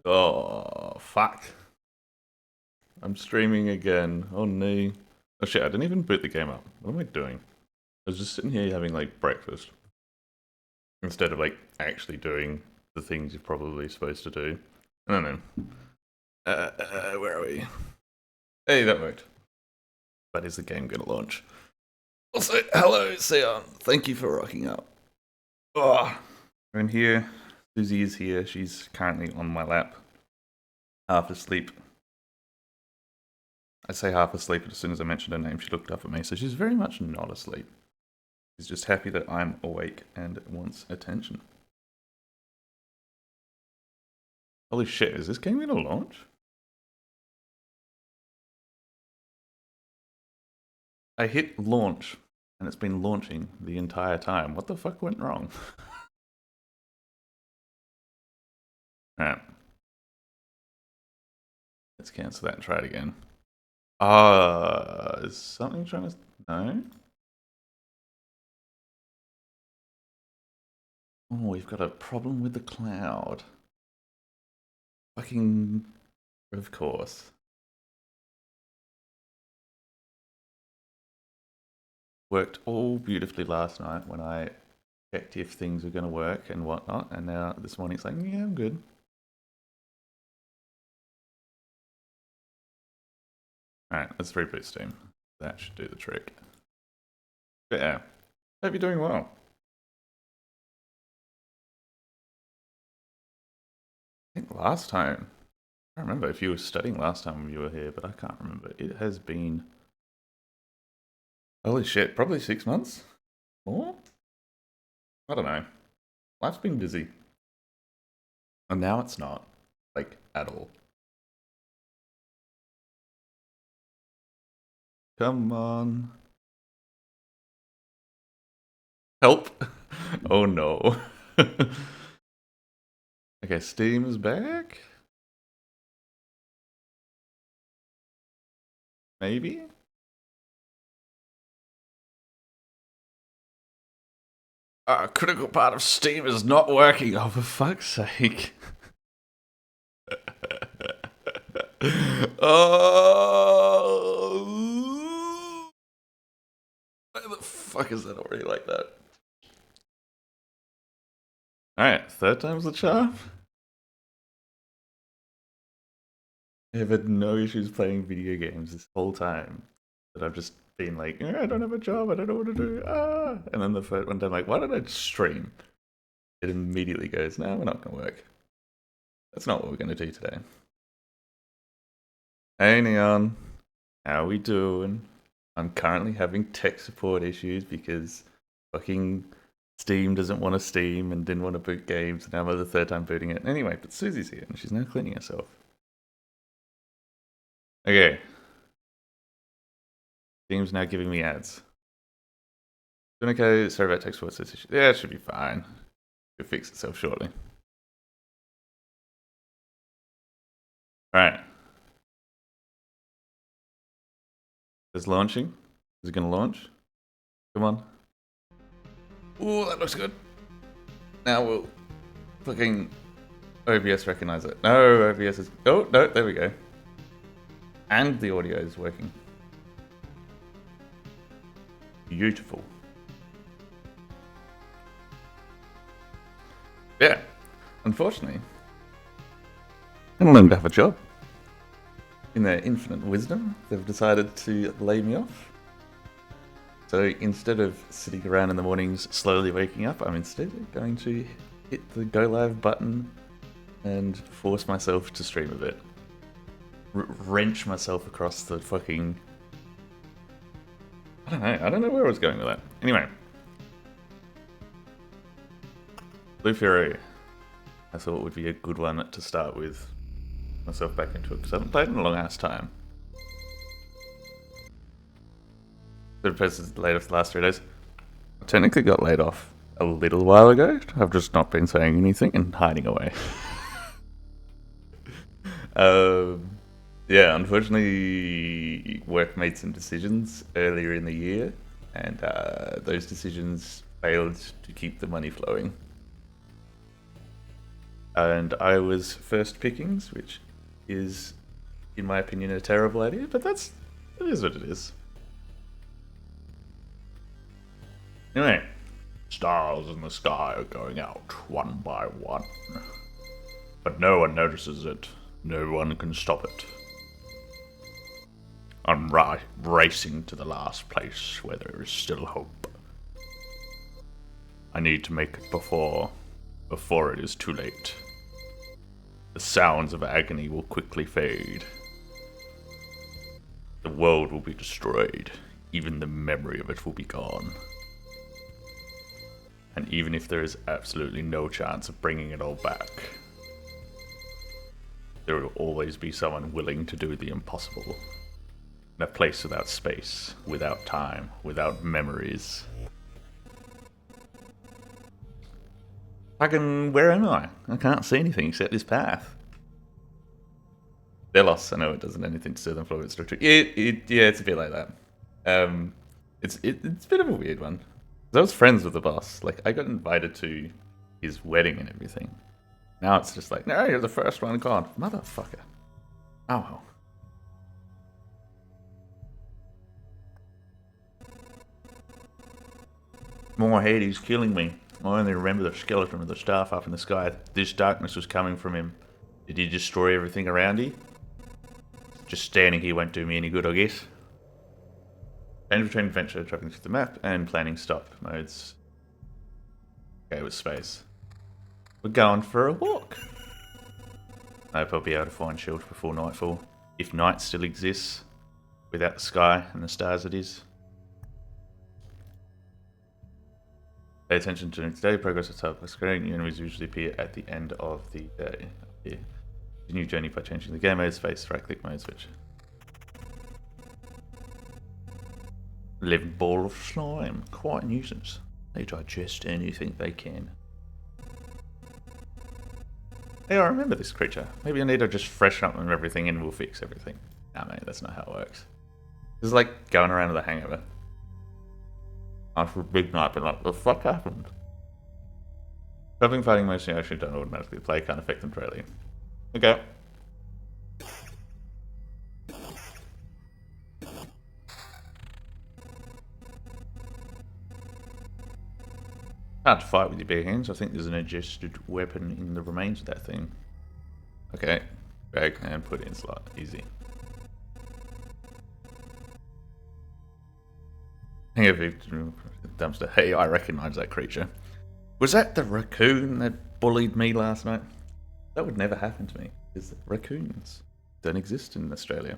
Oh, fuck. I'm streaming again. Oh no. Oh shit, I didn't even boot the game up. What am I doing? I was just sitting here having like breakfast instead of like actually doing the things you're probably supposed to do. I don't know. Where are we? Hey, that worked. But is the game gonna launch? Also, hello, Sion. Thank you for rocking up. Oh, I'm here. Susie is here. She's currently on my lap, half asleep. I say half asleep, but as soon as I mentioned her name, she looked up at me, so she's very much not asleep. She's just happy that I'm awake and wants attention. Holy shit, is this game gonna launch? I hit launch, and it's been launching the entire time. What the fuck went wrong? Alright. Let's cancel that and try it again. Is something trying to... No? Oh, we've got a problem with the cloud. Fucking... Of course. Worked all beautifully last night when I checked if things were going to work and whatnot, and now this morning it's like, yeah, I'm good. Alright, let's reboot Steam. That should do the trick. But yeah, hope you're doing well. I think last time, I don't remember if you were studying last time you were here, but I can't remember. It has been, holy shit, probably 6 months? More? I don't know. Life's been busy. And now it's not, like, at all. Come on. Help! Oh no. Okay, Steam is back? Maybe? A critical part of Steam is not working. Oh, for fuck's sake. Oh. Why the fuck is that already like that? Alright, third time's the charm. I have had no issues playing video games this whole time. But I've just been like, I don't have a job, I don't know what to do. And then the first one day, I'm like, why don't I stream? It immediately goes, no, we're not going to work. That's not what we're going to do today. Hey, Neon. How we doing? I'm currently having tech support issues because fucking Steam doesn't want to Steam and didn't want to boot games, and now I'm the third time booting it. Anyway, but Susie's here and she's now cleaning herself. Okay. Steam's now giving me ads. Doing okay, sorry about tech support issues. Yeah, it should be fine. It'll fix itself shortly. Alright. Is launching? Is it gonna launch? Come on. Ooh, that looks good. Now we'll fucking OBS recognize it. No, OBS is... Oh, no, there we go. And the audio is working. Beautiful. Yeah. Unfortunately, I don't learn to have a job. In their infinite wisdom, they've decided to lay me off. So instead of sitting around in the mornings slowly waking up, I'm instead going to hit the go live button and force myself to stream a bit. Wrench myself across the fucking... I don't know where I was going with that. Anyway. Blue Fury. I thought would be a good one to start with. Myself back into it, because I haven't played in a long ass time. Been laid off the last 3 days. I technically got laid off a little while ago. I've just not been saying anything and hiding away. Yeah, unfortunately, work made some decisions earlier in the year, and those decisions failed to keep the money flowing. And I was first pickings, which is, in my opinion, a terrible idea, but it is what it is. Anyway, stars in the sky are going out one by one. But no one notices it. No one can stop it. I'm racing to the last place where there is still hope. I need to make it before it is too late. The sounds of agony will quickly fade. The world will be destroyed. Even the memory of it will be gone. And even if there is absolutely no chance of bringing it all back, there will always be someone willing to do the impossible. In a place without space, without time, without memories. Where am I? I can't see anything except this path. Delos, I know it doesn't have anything to do with them, it's structure. Yeah, it's a bit like that. It's a bit of a weird one. I was friends with the boss. Like, I got invited to his wedding and everything. Now it's just like, no, you're the first one gone. Motherfucker. Oh well. More Hades killing me. I only remember the skeleton of the staff up in the sky. This darkness was coming from him. Did he destroy everything around you? Just standing here won't do me any good, I guess. And between adventure, traveling through the map, and planning stop modes. Okay, with space. We're going for a walk. I hope I'll be able to find shelter before nightfall. If night still exists, without the sky and the stars it is. Pay attention to daily progress at the top of the screen. New enemies usually appear at the end of the day. Here. Continue journey by changing the game mode, space, right click mode switch. Living ball of slime. Quite a nuisance. They digest anything they can. Hey, I remember this creature. Maybe I need to just freshen up everything and we'll fix everything. Nah, mate, that's not how it works. It's like going around with a hangover. After a big night, but like, what the fuck happened? Traveling fighting mostly actually don't automatically play, can't affect them directly. Okay. Hard to fight with your bare hands. I think there's an adjusted weapon in the remains of that thing. Okay. Drag and put in slot. Easy. Dumpster. Hey, I recognize that creature. Was that the raccoon that bullied me last night? That would never happen to me, because raccoons don't exist in Australia.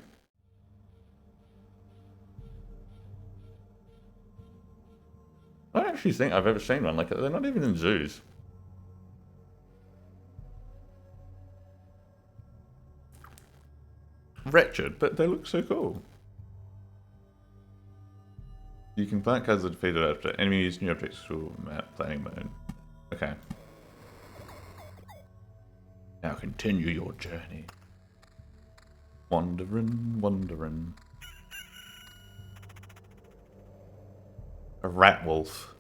I don't actually think I've ever seen one. Like, they're not even in zoos. Wretched, but they look so cool. You can plant cards that defeated after enemies, new objects for map planning mode. Okay. Now continue your journey. Wandering, wandering. A rat wolf.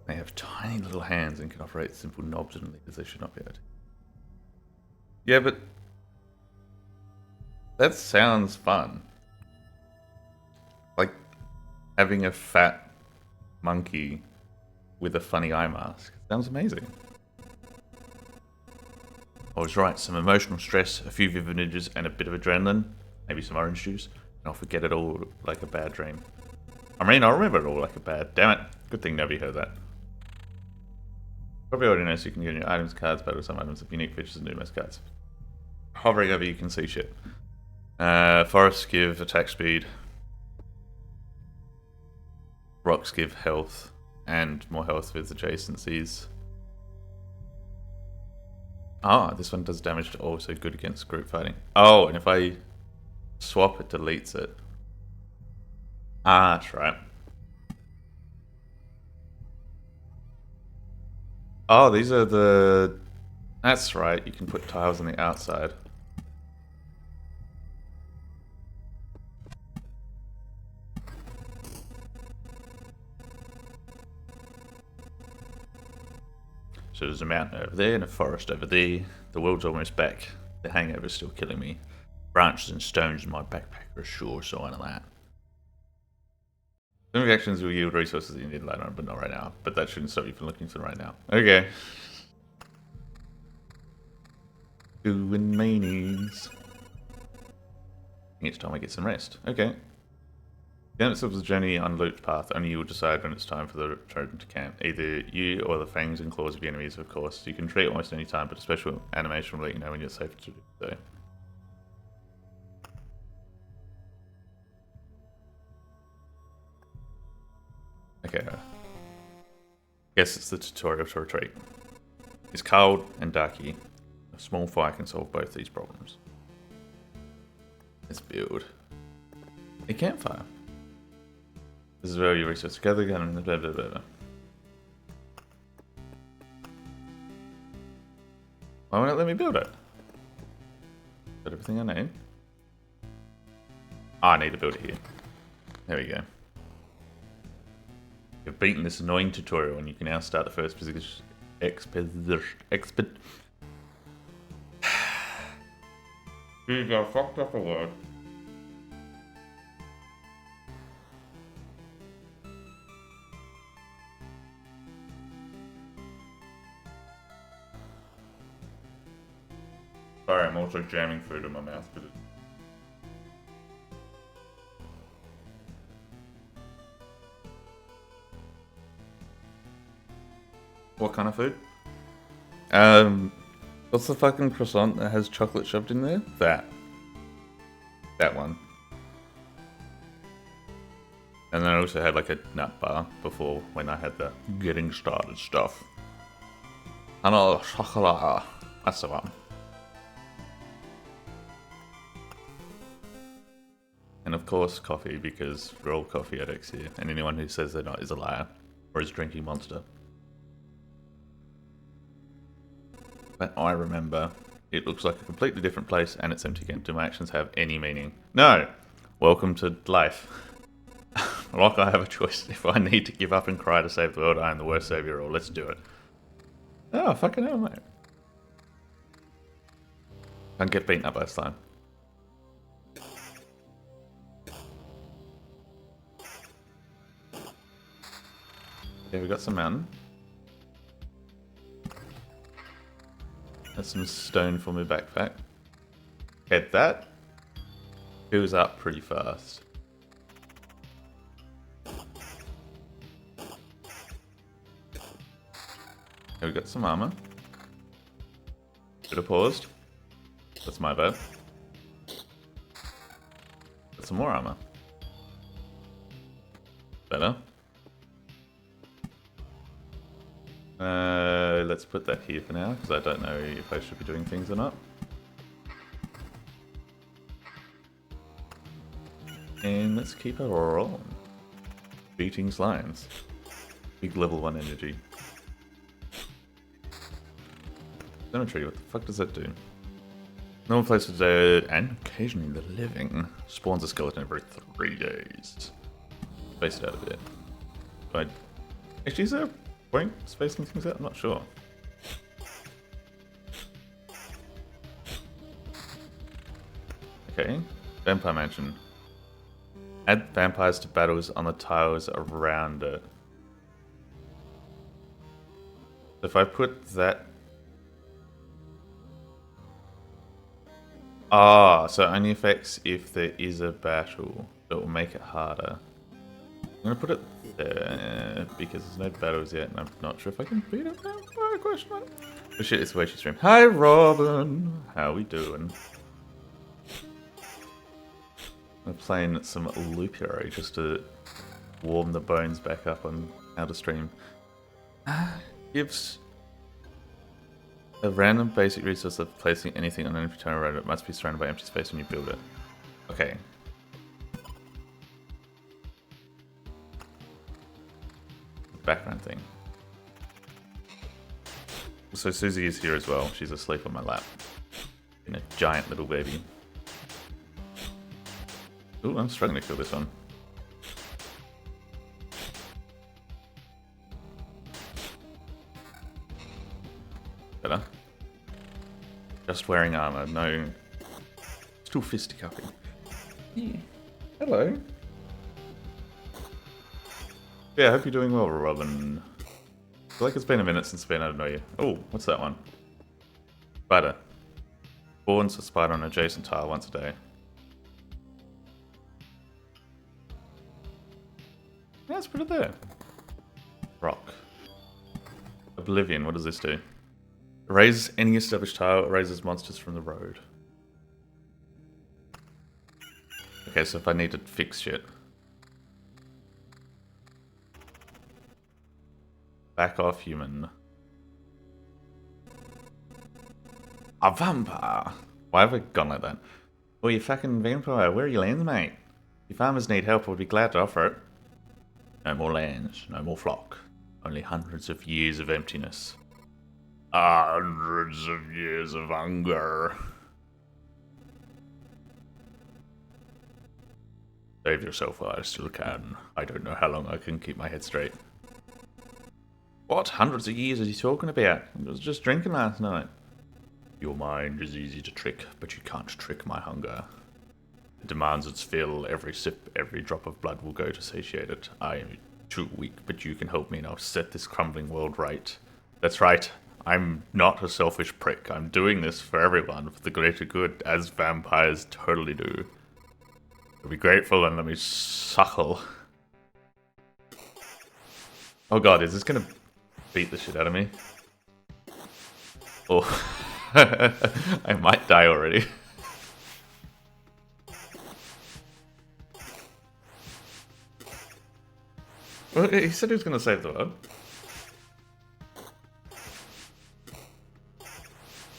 They have tiny little hands and can operate simple knobs and levers. They should not be able to. Yeah, but that sounds fun. Like having a fat monkey with a funny eye mask. Sounds amazing. I was right, some emotional stress, a few vivid images, and a bit of adrenaline. Maybe some orange juice. And I'll forget it all like a bad dream. I mean, I'll remember it all like a bad... Damn it. Good thing nobody heard that. Probably already knows you can get your items, cards, battle some items with unique features and new most cards. Hovering over you can see shit. Forests give attack speed. Rocks give health. And more health with adjacencies. Ah, this one does damage to all, so good against group fighting. Oh, and if I swap, it deletes it. Ah, that's right. Oh, these are the... That's right, you can put tiles on the outside. So there's a mountain over there and a forest over there. The world's almost back. The hangover's still killing me. Branches and stones in my backpack are a sure sign of that. Some reactions will yield resources that you need later on, but not right now. But that shouldn't stop you from looking for them right now. Okay. Doing manies. Each time I get some rest. Okay. The end itself is a journey on looped path. Only you will decide when it's time for the return to camp. Either you or the fangs and claws of the enemies, of course. You can retreat almost any time, but a special animation will let you know when you're safe to do so. Okay. Guess it's the tutorial to retreat. It's cold and darky. A small fire can solve both these problems. Let's build a campfire. This is where you research together and blah blah blah. Why won't it let me build it? Got everything I need. Oh, I need to build it here. There we go. You've beaten this annoying tutorial and you can now start the first expedition. You got fucked up a word. Sorry, I'm also jamming food in my mouth. What kind of food? What's the fucking croissant that has chocolate shoved in there? That one. And then I also had like a nut bar before when I had the getting started stuff. And a chocolate. That's the one. And of course coffee, because we're all coffee addicts here, and anyone who says they're not is a liar, or is a drinking monster. But I remember, it looks like a completely different place, and it's empty again. Do my actions have any meaning? No! Welcome to life. Like I have a choice. If I need to give up and cry to save the world, I am the worst savior of all. Let's do it. Oh, fucking hell, mate. Don't get beaten up by slime. Okay, we got some mountain. That's some stone for my backpack. Okay, that fills up pretty fast. Okay, we got some armor. Should have paused. That's my bad. Got some more armor. Better. Let's put that here for now, because I don't know if I should be doing things or not. And let's keep it rolling. Beating slimes. Big level 1 energy. Cemetery, what the fuck does that do? Normal place of the dead, and occasionally the living. Spawns a skeleton every 3 days. Space it out of there. But actually, is there a point spacing things out? I'm not sure. Okay, Vampire Mansion. Add vampires to battles on the tiles around it. If I put that... Ah, so it only affects if there is a battle. That will make it harder. I'm gonna put it there because there's no battles yet, and I'm not sure if I can beat a vampire question mark. Oh shit, it's the way she streamed. Hi Robin! How we doing? I'm playing some Loop Hero just to warm the bones back up on how to stream. Gives a random basic resource of placing anything on an empty terrain around it must be surrounded by empty space when you build it. Okay. Background thing. So Susie is here as well. She's asleep on my lap. In a giant little baby. Ooh, I'm struggling to kill this one. Better. Just wearing armor, no. Still fisticuffing. Yeah. Hello. Yeah, I hope you're doing well, Robin. I feel like it's been a minute since I've been able to know you. Oh, what's that one? Spider. Spawns a spider on adjacent tile once a day. Yeah, let's put it there. Rock. Oblivion, what does this do? Erase any established tile, erases monsters from the road. Okay, so if I need to fix shit. Back off, human. A vampire! Why have I gone like that? Oh, you fucking vampire, where are your lands, mate? If farmers need help, I'd be glad to offer it. No more lands, no more flock. Only hundreds of years of emptiness. Hundreds of years of hunger. Save yourself while I still can. I don't know how long I can keep my head straight. What hundreds of years are you talking about? I was just drinking last night. Your mind is easy to trick, but you can't trick my hunger. It demands its fill. Every sip, every drop of blood will go to satiate it. I am too weak, but you can help me now set this crumbling world right. That's right. I'm not a selfish prick. I'm doing this for everyone, for the greater good, as vampires totally do. So be grateful and let me suckle. Oh god, is this gonna beat the shit out of me? Oh. I might die already. Well, he said he was going to save the world.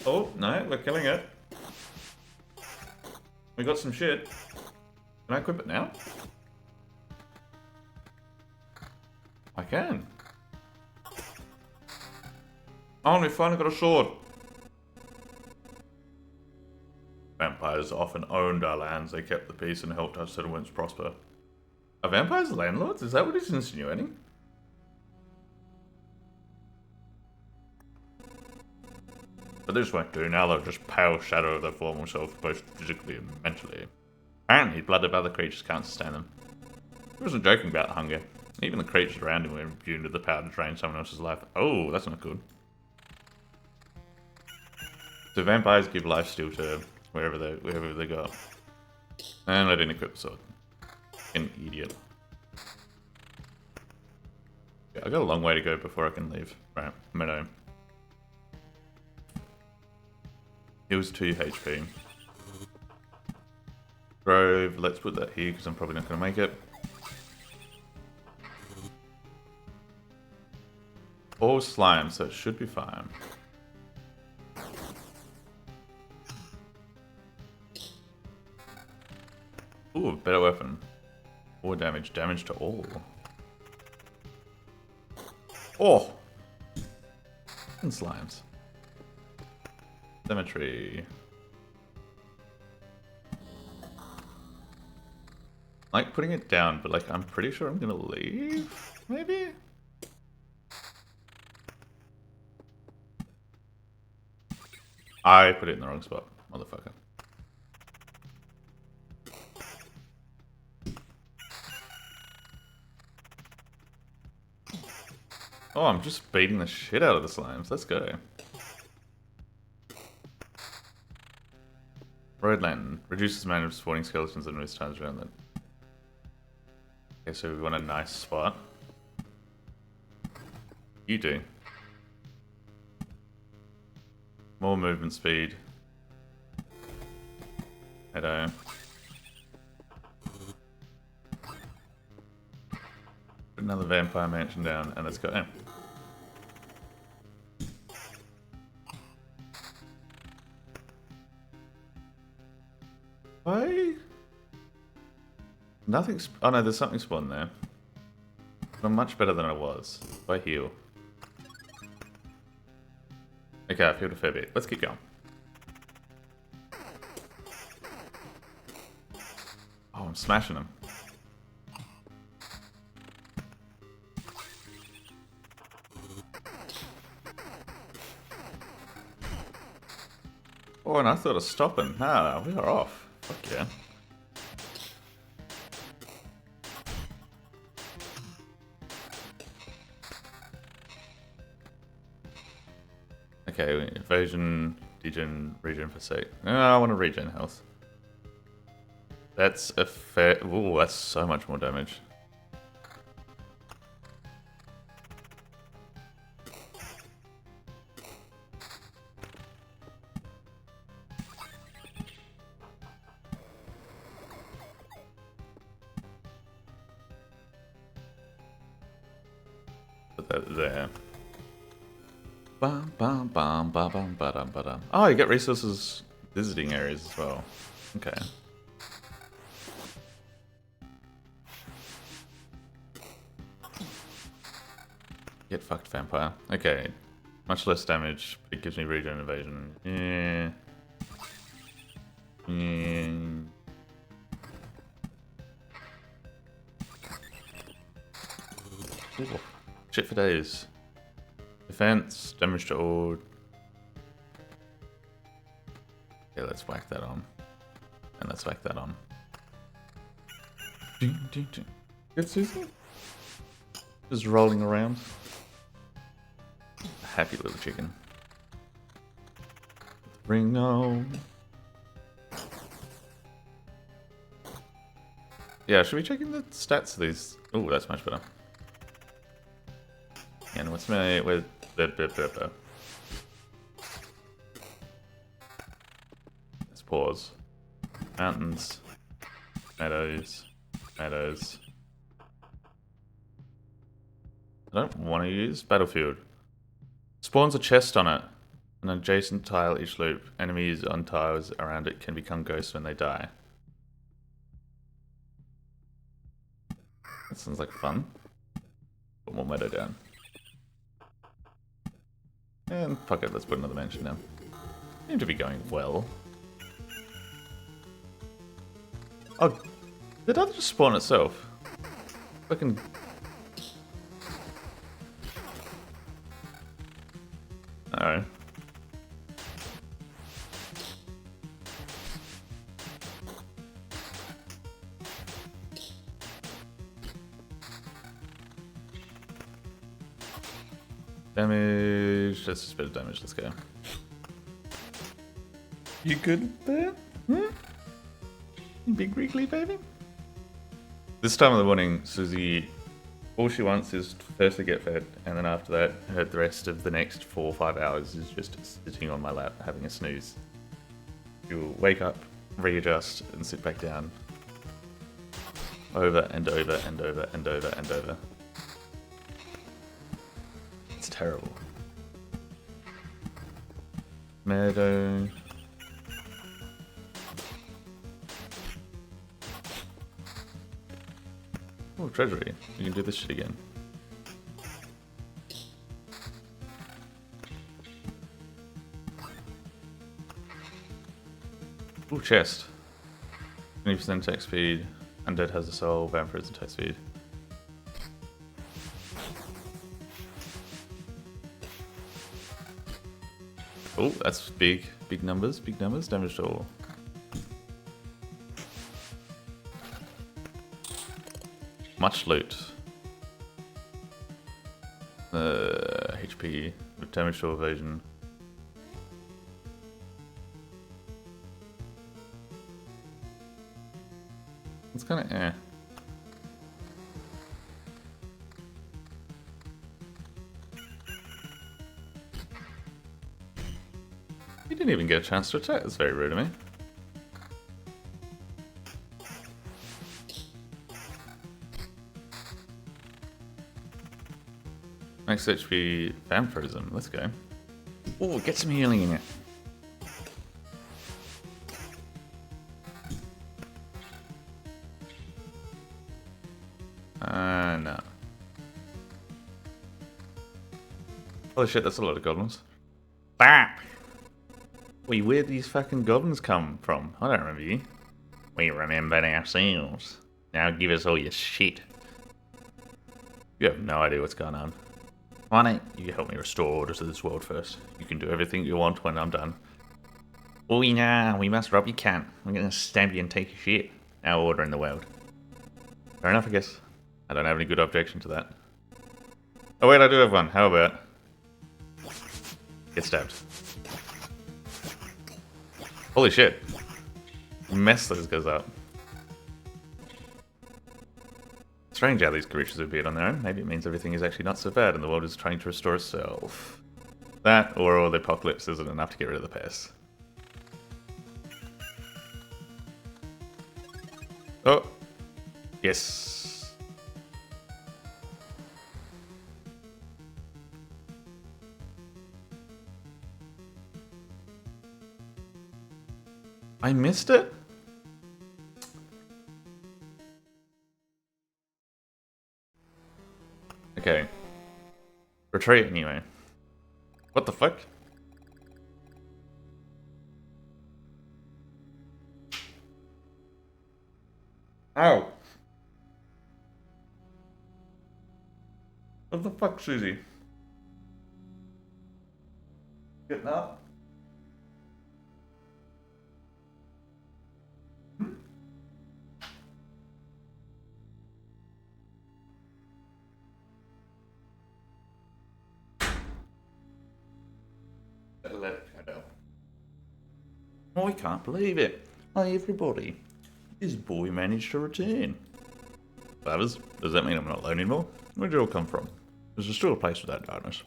Oh, no, we're killing it. We got some shit. Can I equip it now? I can. Oh, we finally got a sword. Vampires often owned our lands. They kept the peace and helped our settlements prosper. Are vampires landlords? Is that what he's insinuating? But this won't do. Now they'll just pale shadow of their former self, both physically and mentally. Apparently, blood of other creatures can't sustain them. He wasn't joking about hunger. Even the creatures around him were imbued with the power to drain someone else's life. Oh, that's not good. So vampires give life steal to wherever they go. And I didn't equip the sword. An idiot. Yeah, I got a long way to go before I can leave. Right, Meadow. It was 2 HP. Grove, let's put that here because I'm probably not going to make it. All slime, so it should be fine. Ooh, better weapon. More damage. Damage to all. Oh! And slimes. Cemetery. Like putting it down, but like I'm pretty sure I'm gonna leave? Maybe? I put it in the wrong spot, motherfucker. Oh, I'm just beating the shit out of the slimes. Let's go. Road lantern. Reduces the amount of spawning skeletons and moves times around that. Okay, so we want a nice spot. You do. More movement speed. Hello. Put another vampire mansion down and let's go. Why? Nothing's. Oh no, there's something spawned there. I'm much better than I was. I heal. Okay, I've healed a fair bit. Let's keep going. Oh, I'm smashing them. Oh, and I thought of stopping. Nah, we are off. Fuck yeah. Okay, evasion, degen, regen for sake. No, I want to regen health. That's a fair... Ooh, that's so much more damage. Put that there. Bum, bum, bum, bum, bum, ba-dum, ba-dum. Oh, you get resources visiting areas as well. Okay. Get fucked, vampire. Okay. Much less damage, but it gives me regen evasion. Yeah. Yeah. Ooh. Shit for days. Defense, damage to all. Okay, let's whack that on. And let's whack that on. Good Susan? Just rolling around. A happy little chicken. Ring on. Yeah, should we check in the stats of these? Oh, that's much better. And what's my with let's pause. Mountains, meadows, meadows. I don't want to use battlefield. Spawns a chest on it. An adjacent tile each loop. Enemies on tiles around it can become ghosts when they die. That sounds like fun. Put more meadow down. And fuck it, let's put another mansion down. Seem to be going well. Oh, did that just spawn itself? Fucking... Alright. Damage. That's just a bit of damage. Let's go. You good there? Hmm? Big wriggly baby? This time of the morning, Susie, all she wants is first to get fed, and then after that, the rest of the next 4 or 5 hours is just sitting on my lap having a snooze. She'll wake up, readjust, and sit back down. Over and over and over and over and over. It's terrible. Meadow. Oh, treasury. You can do this shit again. Ooh, chest. 20% attack speed. Undead has a soul. Vampire has attack speed. Oh, that's big. Big numbers. Big numbers. Damage to all. Much loot. HP with damage to evasion. It's kind of eh. He didn't even get a chance to attack. That's very rude of me. Max HP vampirism. Let's go. Oh, get some healing in it. No. Holy shit, that's a lot of goblins. Bap! Wait, where did these fucking goblins come from? I don't remember you. We remembered ourselves. Now give us all your shit. You have no idea what's going on. Why don't you help me restore order to this world first? You can do everything you want when I'm done. Oh, nah, we must rob your camp. I'm gonna stab you and take your shit. Our order in the world. Fair enough, I guess. I don't have any good objection to that. Oh wait, I do have one. How about... Get stabbed. Holy shit. Mess those guys up. Strange how these creatures appeared on their own. Maybe it means everything is actually not so bad and the world is trying to restore itself. That, or the apocalypse isn't enough to get rid of the pests. Oh. Yes. I missed it? Okay. Retreat anyway. What the fuck? Ow. What the fuck, Susie? Getting up? Let it go. Oh, I can't believe it. Hi, everybody. This boy managed to return. Flavors, does that mean I'm not alone anymore? Where'd you all come from? Is there still a place without darkness?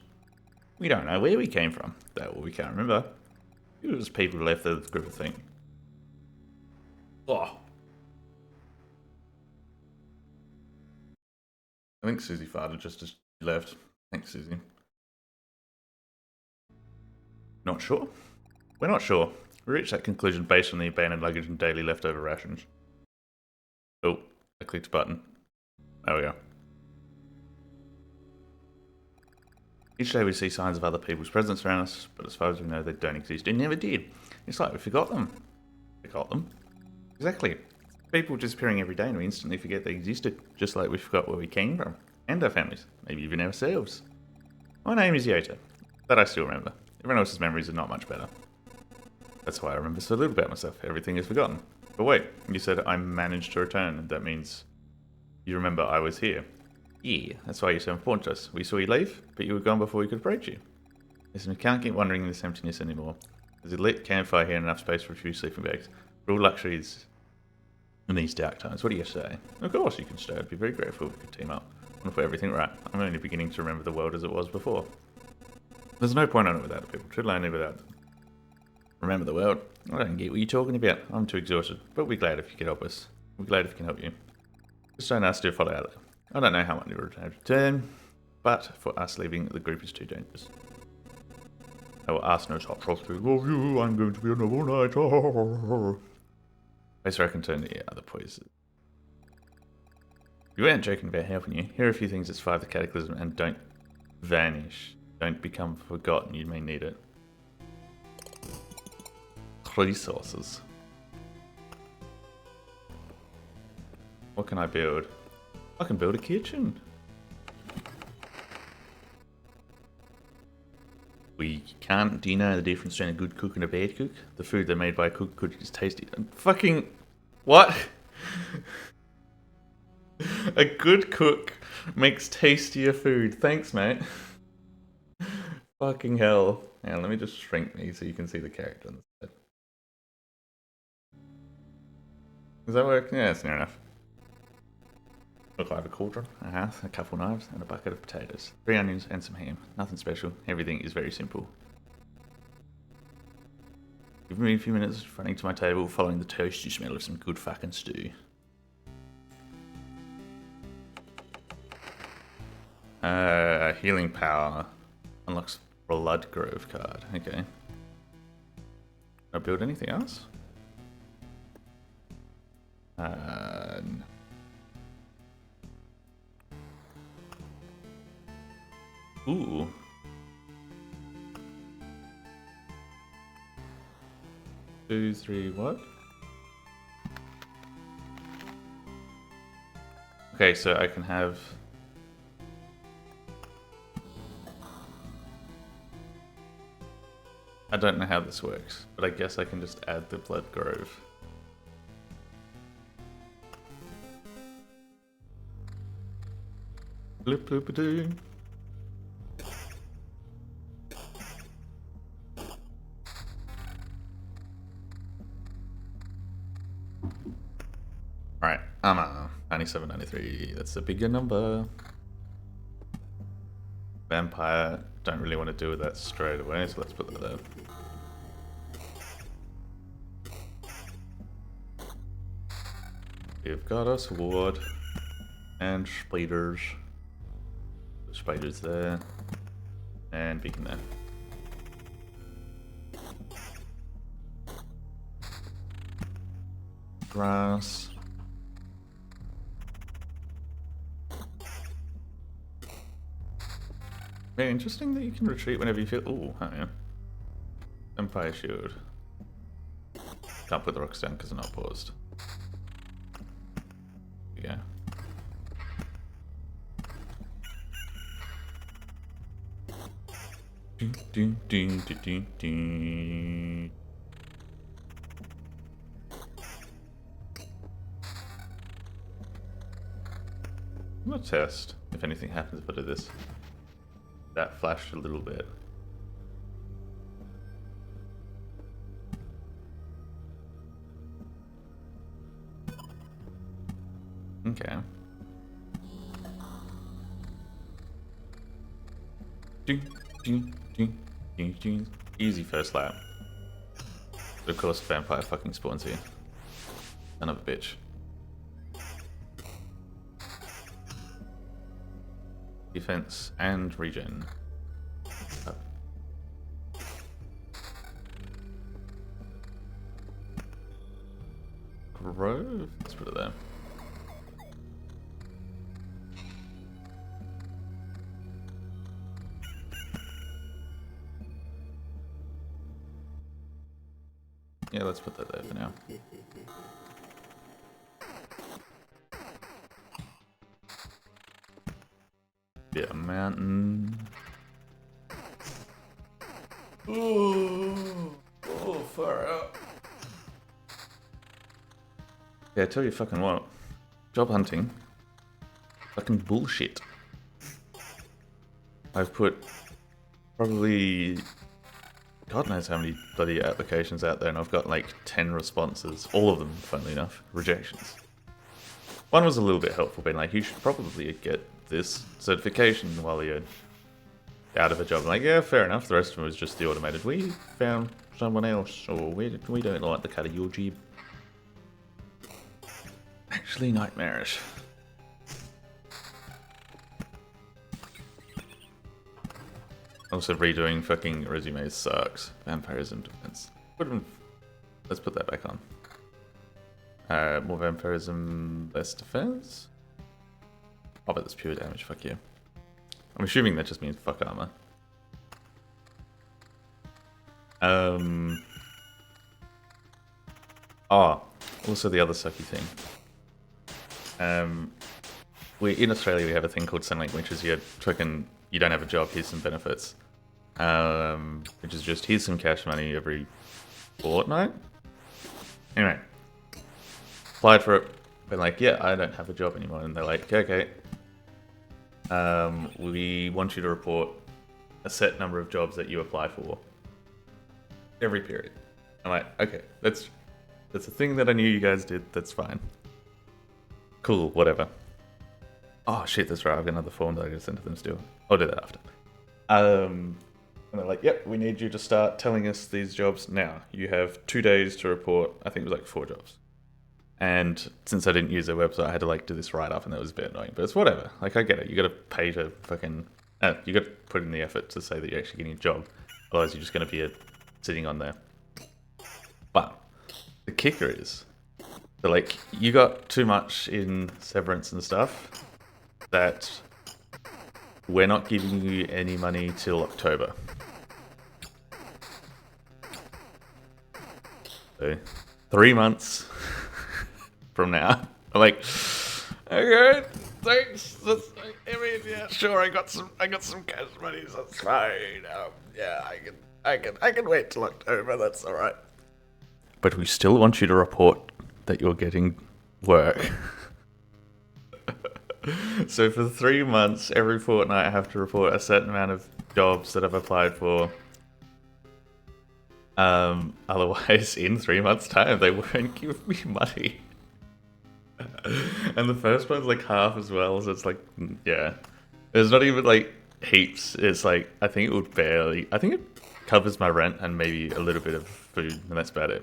We don't know where we came from. That we can't remember. It was people who left the group of thing. Oh. I think Susie farted just as she left. Thanks, Susie. Not sure? We're not sure. We reached that conclusion based on the abandoned luggage and daily leftover rations. Oh, I clicked a button. There we go. Each day we see signs of other people's presence around us, but as far as we know, they don't exist. They never did. It's like we forgot them. Forgot them? Exactly. People disappearing every day and we instantly forget they existed, just like we forgot where we came from. And our families. Maybe even ourselves. My name is Yota. That I still remember. Everyone else's memories are not much better. That's why I remember so little about myself. Everything is forgotten. But wait, you said I managed to return. That means you remember I was here. Yeah, that's why you're so important to us. We saw you leave, but you were gone before we could approach you. Listen, we can't keep wandering in this emptiness anymore. There's a lit campfire here and enough space for a few sleeping bags. For all luxuries in these dark times. What do you say? Of course you can stay. I'd be very grateful if we could team up. I want to put everything right. I'm only beginning to remember the world as it was before. There's no point on it without people. Too lonely without them. Remember the world? I don't get what you're talking about. I'm too exhausted. But we're glad if you can help us. We're glad if we can help you. Just don't ask to follow out. I don't know how much you will return, but for us leaving the group is too dangerous. I will ask no stop trust to love you. I'm going to be a noble knight. Place where I can turn the other poison. You weren't joking about helping you. Here are a few things that survive the cataclysm and don't vanish. Don't become forgotten. You may need it. Resources. What can I build? I can build a kitchen. We can't. Do you know the difference between a good cook and a bad cook? The food they're made by a cook is tasty. Fucking what? A good cook makes tastier food. Thanks, mate. Fucking hell. Now let me just shrink me so you can see the character on the side. Does that work? Yeah, it's near enough. Look, I have a cauldron, a hearth, a couple knives, and a bucket of potatoes. 3 onions and some ham. Nothing special. Everything is very simple. Give me a few minutes running to my table, following the toasty smell of some good fucking stew. Healing power. Unlocks Blood Grove card. Okay. Can I build anything else? No. Ooh. Two, three, what? Okay, so I can have... I don't know how this works, but I guess I can just add the Blood Grove. Bloop bloop a doo. Alright, 97, 93, that's a bigger number. Vampire, don't really want to deal with that straight away, so let's put that there. We've got a sword and spiders. The spiders there, and beacon there. Grass. Very interesting that you can retreat whenever you feel. Ooh, hang on. Empire Shield. Can't put the rocks down because they're not paused. Yeah. Ding, ding, ding, ding, ding, ding. I'm gonna test if anything happens if I do this. That flashed a little bit. Okay. Ding, ding, ding, ding, ding. Easy first lap. But of course, vampire fucking spawns here. Son of a bitch. Defense and regen. Up. Grove? Let's put it there. Yeah, let's put that there for now. Yeah, mountain. Oh, far out. Yeah, I tell you fucking what. Job hunting. Fucking bullshit. I've put probably God knows how many bloody applications out there, and I've got like 10 responses. All of them, funnily enough, rejections. One was a little bit helpful, being like, you should probably get this certification while you're out of a job. I'm like, yeah, fair enough. The rest of them was just the automated, we found someone else, or we don't like the cut of your jib. Actually nightmarish. Also, redoing fucking resumes sucks. Vampirism defense. Let's put that back on. More vampirism, less defense? Oh, but that's pure damage, fuck you. I'm assuming that just means fuck armor. Oh, also the other sucky thing. In Australia we have a thing called Centrelink, which is you don't have a job, here's some benefits. Which is just, here's some cash money every fortnight. Anyway, applied for it, been like, yeah, I don't have a job anymore, and they're like, okay, we want you to report a set number of jobs that you apply for every period. I'm like, okay, that's a thing that I knew you guys did, that's fine. Cool, whatever. Oh shit, that's right, I've got another form that I gotta send to them still. I'll do that after. And they're like, yep, we need you to start telling us these jobs now. You have 2 days to report, I think it was like 4 jobs. And since I didn't use their website, I had to like do this write-up, and that was a bit annoying. But it's whatever. Like, I get it. You got to pay to fucking... you got to put in the effort to say that you're actually getting a job. Otherwise, you're just going to be sitting on there. But the kicker is that, like, you got too much in severance and stuff that we're not giving you any money till October. So, 3 months... from now. I'm like, okay, thanks. Yeah, sure. I got some cash money. So that's fine. Yeah, I can wait till October, that's alright. But we still want you to report that you're getting work. So for 3 months, every fortnight I have to report a certain amount of jobs that I've applied for. Otherwise, in 3 months' time, they won't give me money. And the first one's like half as well, so it's like, yeah. There's not even like heaps. It's like, I think it covers my rent and maybe a little bit of food, and that's about it.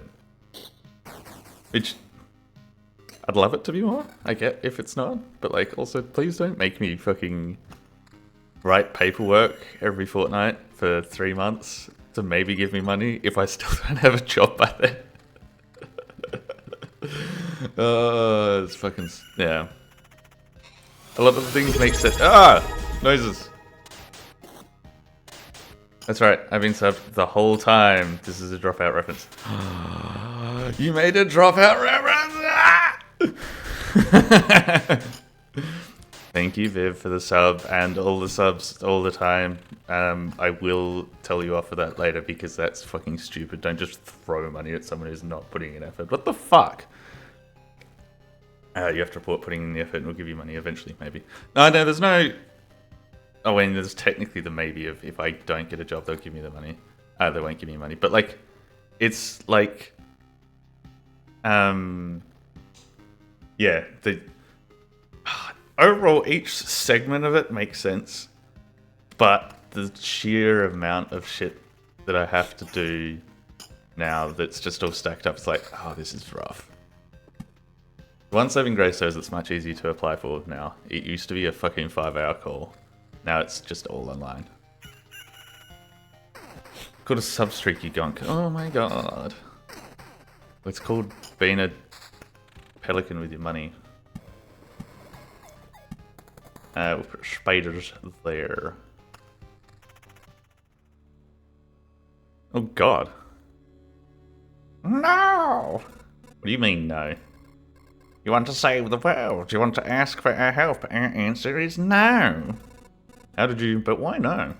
Which, I'd love it to be more, I get if it's not, but like, also, please don't make me fucking write paperwork every fortnight for 3 months to maybe give me money if I still don't have a job by then. It's fucking, yeah. A lot of things make sense. Noises. That's right, I've been subbed the whole time. This is a Dropout reference. You made a Dropout reference! Thank you, Viv, for the sub and all the subs all the time. I will tell you off for that later because that's fucking stupid. Don't just throw money at someone who's not putting in effort. What the fuck? You have to report putting in the effort and we'll give you money eventually, maybe. No, there's no... Oh, and there's technically the maybe of if I don't get a job, they'll give me the money. They won't give me money. But, like, it's like... Yeah, the... Overall, each segment of it makes sense. But the sheer amount of shit that I have to do now that's just all stacked up, it's like, oh, this is rough. One saving grace though is it's much easier to apply for now. It used to be a fucking 5-hour call. Now it's just all online. Called a substreaky gunk. Oh my god. It's called being a pelican with your money. We'll put spiders there. Oh god. No! What do you mean no? You want to save the world. You want to ask for our help. Our answer is no. How did you... But why no?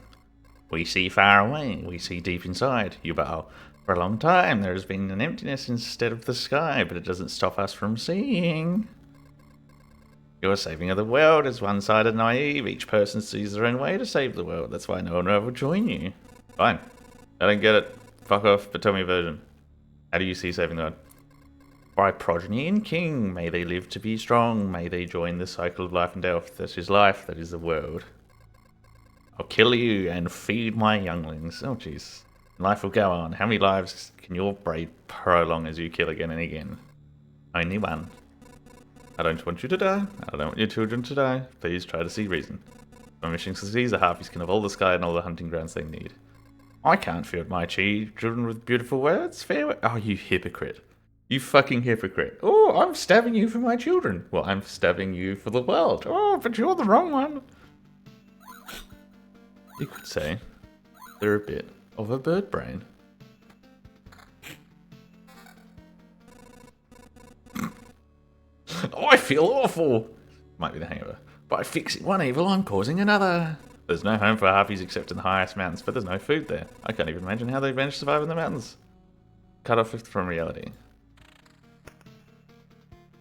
We see far away. We see deep inside. You bow. For a long time there has been an emptiness instead of the sky, but it doesn't stop us from seeing. Your saving of the world is one-sided and naive. Each person sees their own way to save the world. That's why no one will ever join you. Fine. I don't get it. Fuck off, but tell me a version. How do you see saving the world? By progeny and king, may they live to be strong, may they join the cycle of life and death. That is life, that is the world. I'll kill you and feed my younglings. Oh jeez. Life will go on. How many lives can your breed prolong as you kill again and again? Only one. I don't want you to die. I don't want your children to die. Please try to see reason. My mission succeeds, the harpies can have all the sky and all the hunting grounds they need. I can't field my children with beautiful words. Fair. Oh, you hypocrite. You fucking hypocrite. Oh, I'm stabbing you for my children. Well, I'm stabbing you for the world. Oh, but you're the wrong one. You could say they're a bit of a bird brain. Oh, I feel awful. Might be the hangover. By fixing one evil, I'm causing another. There's no home for harpies except in the highest mountains, but there's no food there. I can't even imagine how they managed to survive in the mountains. Cut off from reality.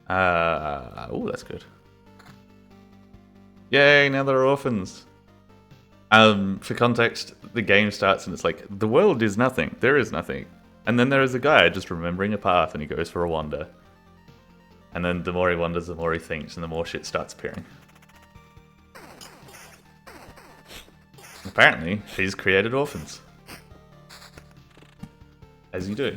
Oh, that's good. Yay, now they're orphans. For context, the game starts and it's like, the world is nothing. There is nothing. And then there is a guy just remembering a path and he goes for a wander. And then the more he wanders, the more he thinks and the more shit starts appearing. Apparently, he's created orphans. As you do.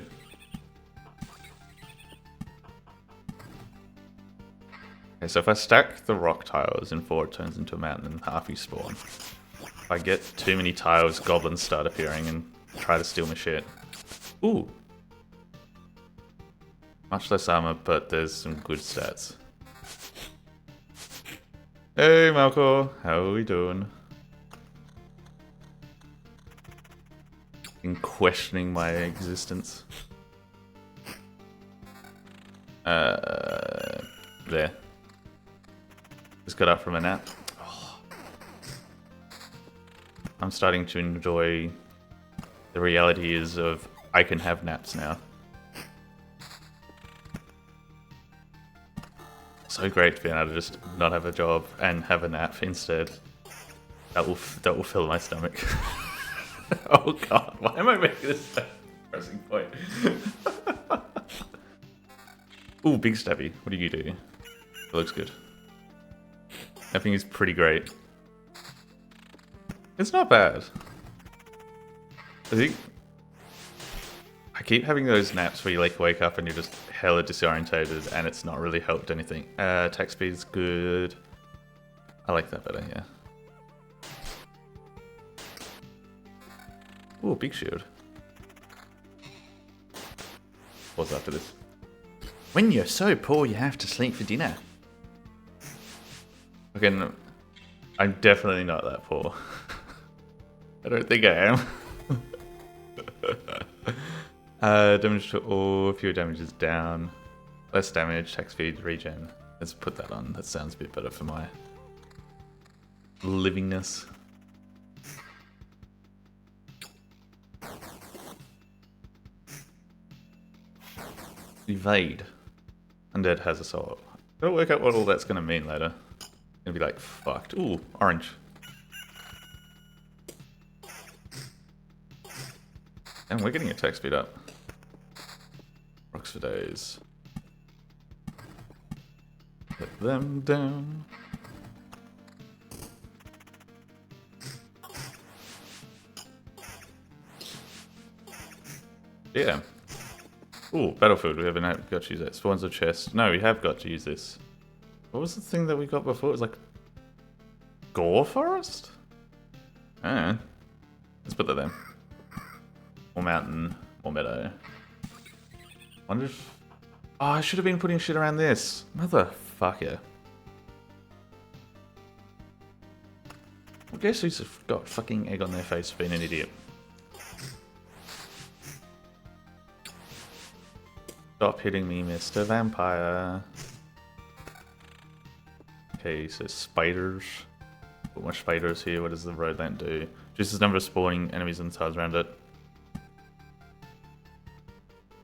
Okay, so if I stack the rock tiles in 4, it turns into a mountain and half you spawn. If I get too many tiles, goblins start appearing and try to steal my shit. Ooh. Much less armor, but there's some good stats. Hey, Malco. How are we doing? In questioning my existence. There. Just got up from a nap. Oh. I'm starting to enjoy the reality is of I can have naps now. So great to be able to just not have a job and have a nap instead. That will fill my stomach. Oh god, why am I making this such a pressing point? Ooh, big stabby. What do you do? It looks good. I think it's pretty great. It's not bad. I think I keep having those naps where you like wake up and you're just hella disorientated and it's not really helped anything. Attack speed's good. I like that better, yeah. Ooh, big shield. Pause after this. When you're so poor, you have to sleep for dinner. Again, I'm definitely not that poor. I don't think I am. Damage to all, fewer damages down. Less damage, attack speed, regen. Let's put that on. That sounds a bit better for my livingness. Evade. Undead has assault. Gotta work out what all that's gonna mean later. Gonna be like fucked. Ooh, orange. And we're getting attack speed up. Rocks for days. Get them down. Yeah. Ooh, battlefield. We haven't got to use that. Spawns of chest. No, we have got to use this. What was the thing that we got before? It was like Gore Forest? Ah. Let's put that there. More mountain, more meadow. Wonder if... Oh, I should have been putting shit around this. Motherfucker. I guess who's got fucking egg on their face for being an idiot. Stop hitting me, Mr. Vampire. Okay, so spiders. Put more spiders here. What does the road lamp do? Reduces the number of spawning enemies and tiles around it.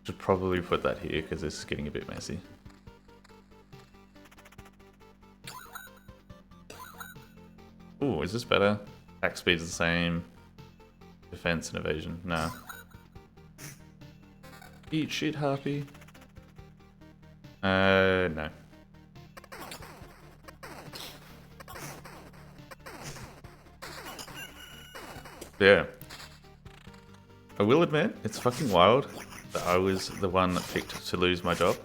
Should probably put that here because this is getting a bit messy. Ooh, is this better? Attack speed's the same. Defense and evasion. No. Eat shit, Harpy. No. Yeah. I will admit, it's fucking wild that I was the one that picked to lose my job.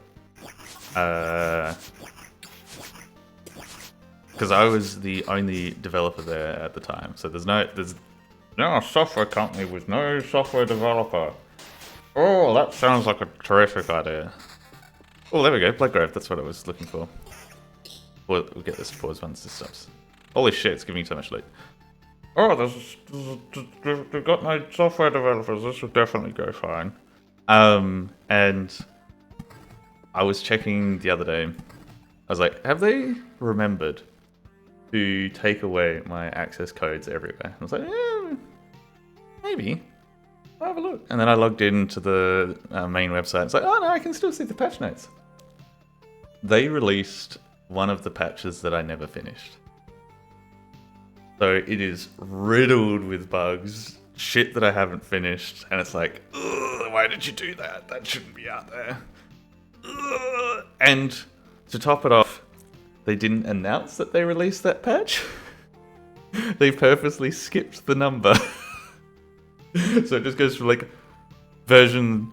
Because I was the only developer there at the time. So there's no software company with no software developer. Oh, that sounds like a terrific idea. Oh, there we go. Bloodgrave, that's what I was looking for. We'll get this pause once this stops. Holy shit, it's giving me so much loot. Oh, they've got no software developers. This would definitely go fine. And I was checking the other day. I was like, have they remembered to take away my access codes everywhere? I was like, maybe. I'll have a look. And then I logged into the main website. It's like, oh no, I can still see the patch notes. They released one of the patches that I never finished. So it is riddled with bugs, shit that I haven't finished, and it's like, ugh, why did you do that? That shouldn't be out there. Ugh. And to top it off, they didn't announce that they released that patch. They purposely skipped the number. So it just goes from like version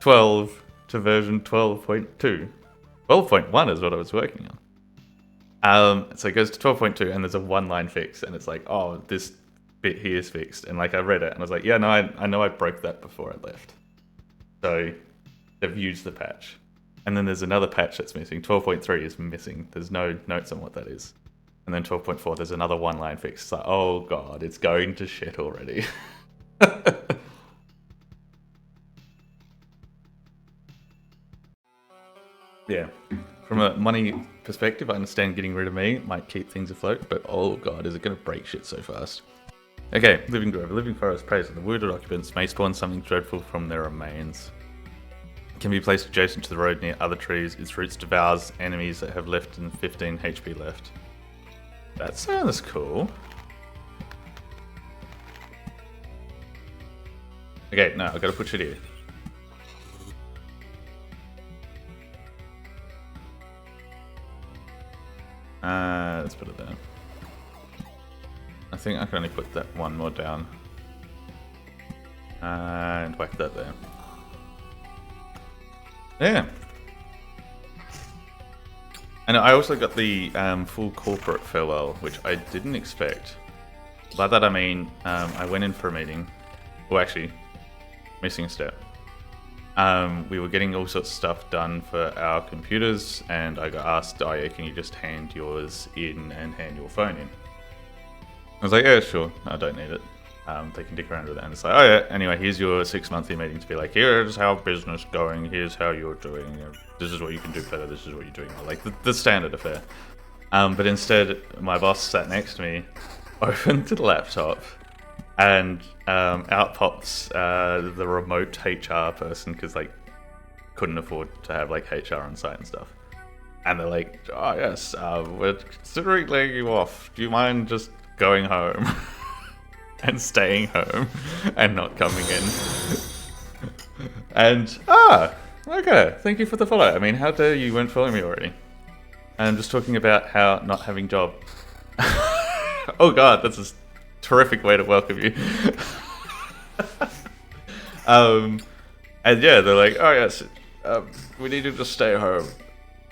12 to version 12.2. 12.1 is what I was working on. So it goes to 12.2 and there's a one-line fix and it's like, oh, this bit here is fixed. And like I read it and I was like, yeah, no, I know I broke that before I left. So they've used the patch. And then there's another patch that's missing. 12.3 is missing. There's no notes on what that is. And then 12.4, there's another one-line fix. It's like, oh god, it's going to shit already. Yeah. From a money perspective, I understand getting rid of me might keep things afloat, but oh god, is it going to break shit so fast. Okay, Living Grove. Living forest preys on the wounded occupants may spawn something dreadful from their remains. It can be placed adjacent to the road near other trees. Its roots devours enemies that have left and 15 HP left. That sounds cool. Okay, no, I gotta put shit here. Let's put it there. I think I can only put that one more down. And whack that there. Yeah. And I also got the full corporate farewell, which I didn't expect. By that I mean, I went in for a meeting. Well, actually, missing a step. We were getting all sorts of stuff done for our computers, and I got asked, oh yeah, can you just hand yours in and hand your phone in? I was like, yeah, sure, I don't need it. They can dick around with it, and it's like, oh yeah, anyway, here's your 6-monthly meeting to be like, here's how business going, here's how you're doing, this is what you can do better, this is what you're doing, like the standard affair. But instead, my boss sat next to me, opened the laptop, and out pops the remote HR person, because like couldn't afford to have like HR on site and stuff. And they're like, oh yes, we're considering laying you off. Do you mind just going home and staying home and not coming in? And okay, thank you for the follow. I mean, how dare you weren't following me already? I'm just talking about how not having job. Oh god, that's a terrific way to welcome you. And yeah, they're like, oh yes, we need you to stay home.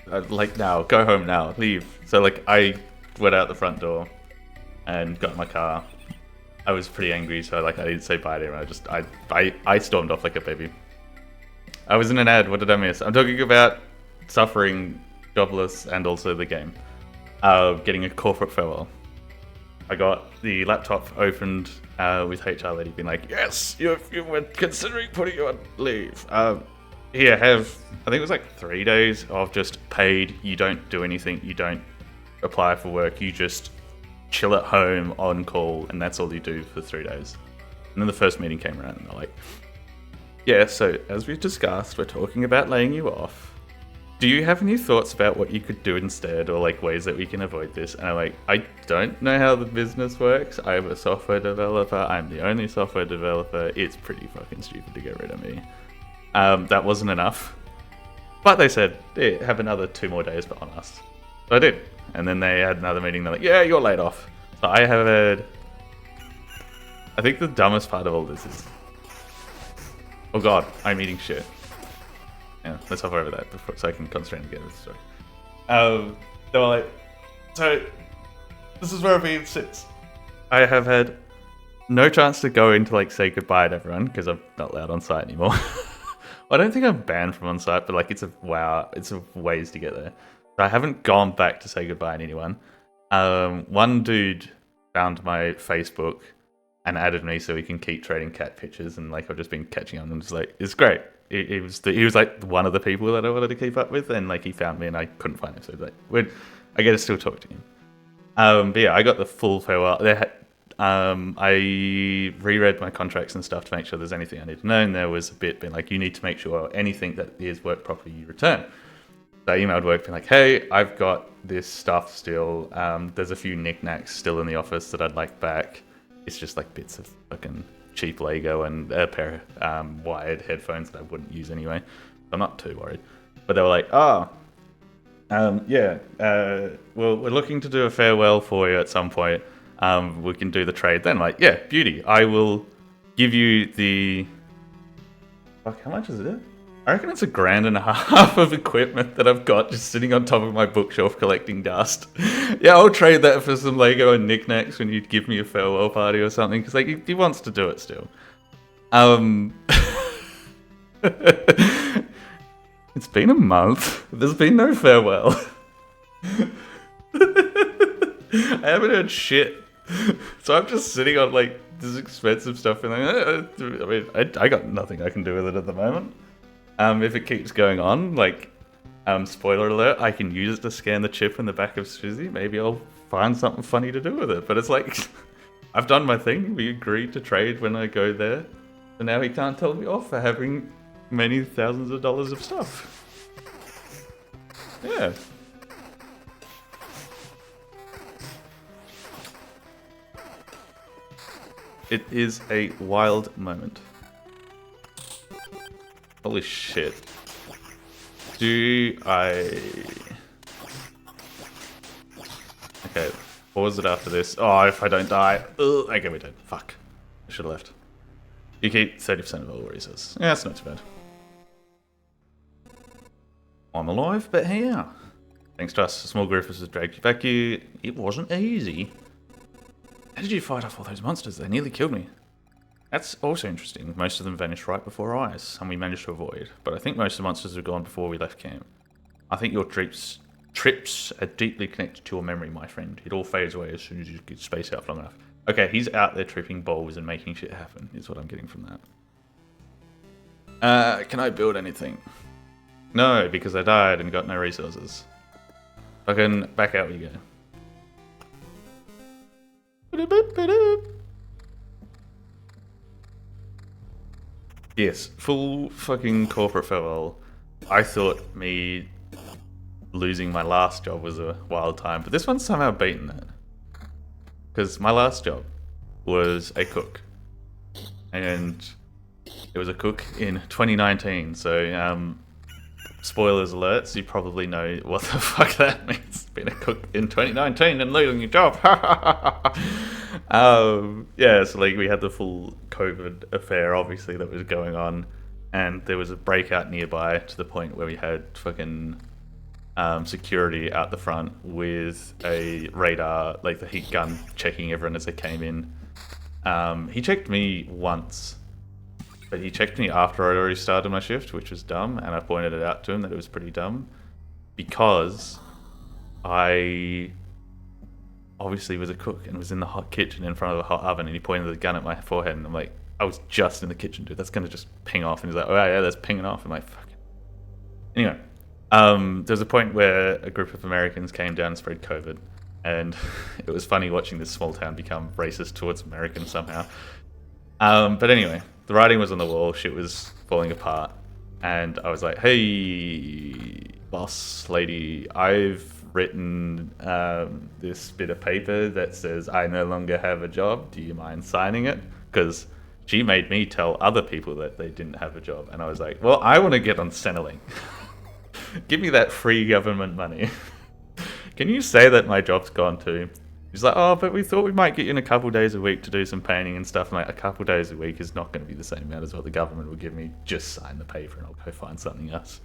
Like now, go home now, leave. So like I went out the front door and got in my car. I was pretty angry, so like I didn't say bye to him. I stormed off like a baby. I was in an ad, what did I miss? I'm talking about suffering, jobless, and also the game. Getting a corporate farewell. I got the laptop opened with HR lady being like, yes, you were considering putting you on leave. Here, have, I think it was like 3 days of just paid, you don't do anything, you don't apply for work, you just chill at home on call, and that's all you do for 3 days. And then the first meeting came around and they're like, yeah, so as we've discussed, we're talking about laying you off. Do you have any thoughts about what you could do instead, or like ways that we can avoid this? And I'm like, I don't know how the business works. I'm a software developer. I'm the only software developer. It's pretty fucking stupid to get rid of me. That wasn't enough. But they said, yeah, have another 2 more days on us. So I did. And then they had another meeting. They're like, yeah, you're laid off. So I have had... I think the dumbest part of all this is... Oh god, I'm eating shit. Yeah, let's hop over that before, so I can concentrate and get this story. They were like, so this is where I've been since. I have had no chance to go in to like say goodbye to everyone because I'm not allowed on site anymore. I don't think I'm banned from on site, but like it's a ways to get there. So I haven't gone back to say goodbye to anyone. One dude found my Facebook and added me so we can keep trading cat pictures, and like I've just been catching on and just like it's great. He was like one of the people that I wanted to keep up with, and like he found me and I couldn't find him, so like I get to still talk to him. But yeah, I got the full farewell. I reread my contracts and stuff to make sure there's anything I need to know, and there was a bit being like, you need to make sure anything that is worked properly you return. So I emailed work being like, hey, I've got this stuff still. There's a few knickknacks still in the office that I'd like back. It's just like bits of fucking cheap Lego and a pair of wired headphones that I wouldn't use anyway. I'm not too worried. But they were like, well, we're looking to do a farewell for you at some point. We can do the trade then. Like, yeah, beauty. I will give you the... Fuck, how much is it? I reckon it's $1,500 of equipment that I've got just sitting on top of my bookshelf collecting dust. Yeah, I'll trade that for some Lego and knickknacks when you give me a farewell party or something, because like he wants to do it still. It's been a month. There's been no farewell. I haven't heard shit. So I'm just sitting on like this expensive stuff and like, I mean, I got nothing I can do with it at the moment. If it keeps going on, like, spoiler alert, I can use it to scan the chip in the back of Suzy. Maybe I'll find something funny to do with it. But it's like, I've done my thing. We agreed to trade when I go there. And now he can't tell me off for having many thousands of dollars of stuff. Yeah. It is a wild moment. Holy shit. Do I... Okay, pause it after this. Oh, if I don't die. Ugh. Okay, we don't. Fuck. I should have left. You keep 30% of all resources. Yeah, that's not too bad. I'm alive, but here. Thanks to us, a small group has dragged you back here. It wasn't easy. How did you fight off all those monsters? They nearly killed me. That's also interesting. Most of them vanished right before our eyes, and we managed to avoid. But I think most of the monsters were gone before we left camp. I think your trips are deeply connected to your memory, my friend. It all fades away as soon as you get space out long enough. Okay, he's out there tripping balls and making shit happen, is what I'm getting from that. Can I build anything? No, because I died and got no resources. Fucking back out you go. Yes, full fucking corporate farewell. I thought me losing my last job was a wild time, but this one's somehow beaten that. Because my last job was a cook. And it was a cook in 2019, so spoilers alert, so you probably know what the fuck that means. Being a cook in 2019 and losing your job. Yeah, so like we had the full COVID affair obviously that was going on, and there was a breakout nearby to the point where we had fucking security out the front with a radar, like the heat gun, checking everyone as they came in. He checked me once, but he checked me after I'd already started my shift, which was dumb, and I pointed it out to him that it was pretty dumb, because I obviously was a cook and was in the hot kitchen in front of the hot oven, and he pointed the gun at my forehead, and I'm like, I was just in the kitchen, dude, that's gonna just ping off. And he's like, oh yeah, that's pinging off. I'm like, fuck it. Anyway, there was a point where a group of Americans came down and spread COVID, and it was funny watching this small town become racist towards Americans somehow. But anyway, the writing was on the wall, shit was falling apart, and I was like, hey, boss lady, I've written this bit of paper that says I no longer have a job. Do you mind signing it? Because she made me tell other people that they didn't have a job. And I was like, well, I want to get on Centrelink. Give me that free government money. Can you say that my job's gone too? He's like, oh, but we thought we might get you in a couple days a week to do some painting and stuff. I'm like, a couple days a week is not going to be the same amount as what the government will give me. Just sign the paper and I'll go find something else.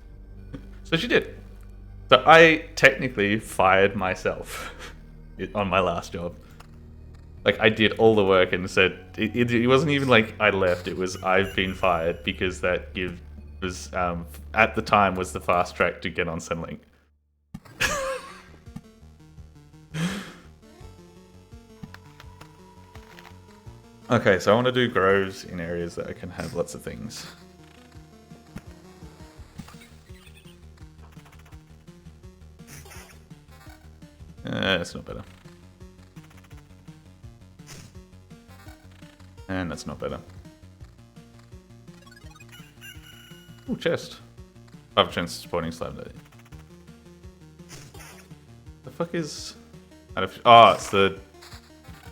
So she did. So I technically fired myself on my last job. Like, I did all the work and said, it wasn't even like I left, it was I've been fired, because that was, at the time, was the fast track to get on Centrelink. Okay, so I want to do groves in areas that I can have lots of things. That's not better. And that's not better. Ooh, chest. 5 chance spawning slab day. The fuck is... Oh, it's the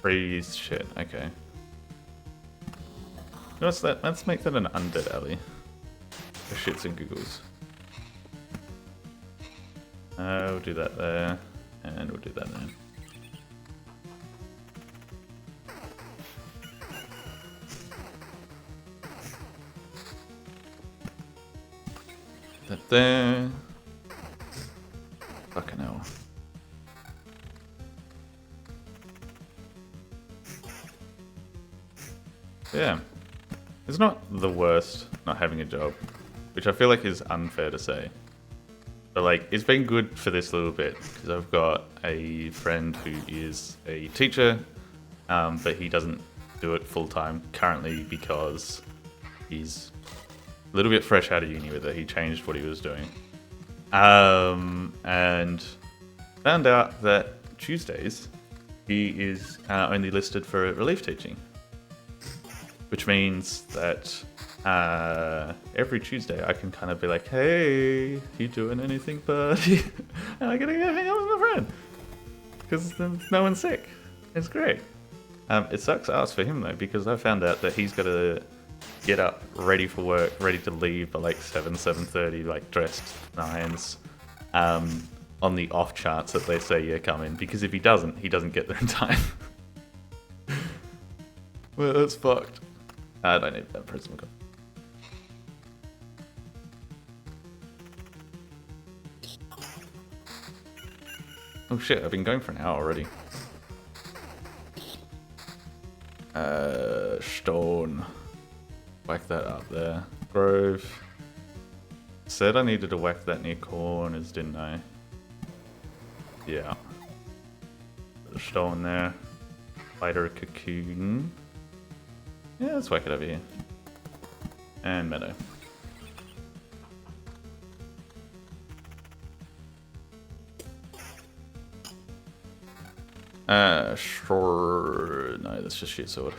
freeze shit. Okay. What's that? Let's make that an undead alley. For shits and giggles. We'll do that there. And we'll do that there. That there. Fucking hell. Yeah. It's not the worst not having a job, which I feel like is unfair to say. But like, it's been good for this little bit, because I've got a friend who is a teacher, but he doesn't do it full time currently because he's a little bit fresh out of uni with it. He changed what he was doing. And found out that Tuesdays, he is only listed for relief teaching, which means that every Tuesday I can kind of be like, hey, you doing anything, buddy? And I get to go hang out with my friend because no one's sick. It's great. It sucks ass for him though, because I found out that he's got to get up ready for work, ready to leave by like 7:30, like dressed nines, on the off chance that they say, yeah, come in, because if he doesn't get there in time. Well, that's fucked. I don't need that prism. Oh shit, I've been going for an hour already. Stone. Whack that up there. Grove. Said I needed to whack that near corners, didn't I? Yeah. Stone there. Spider cocoon. Yeah, let's whack it over here. And meadow. Sure. No, that's just shit sword.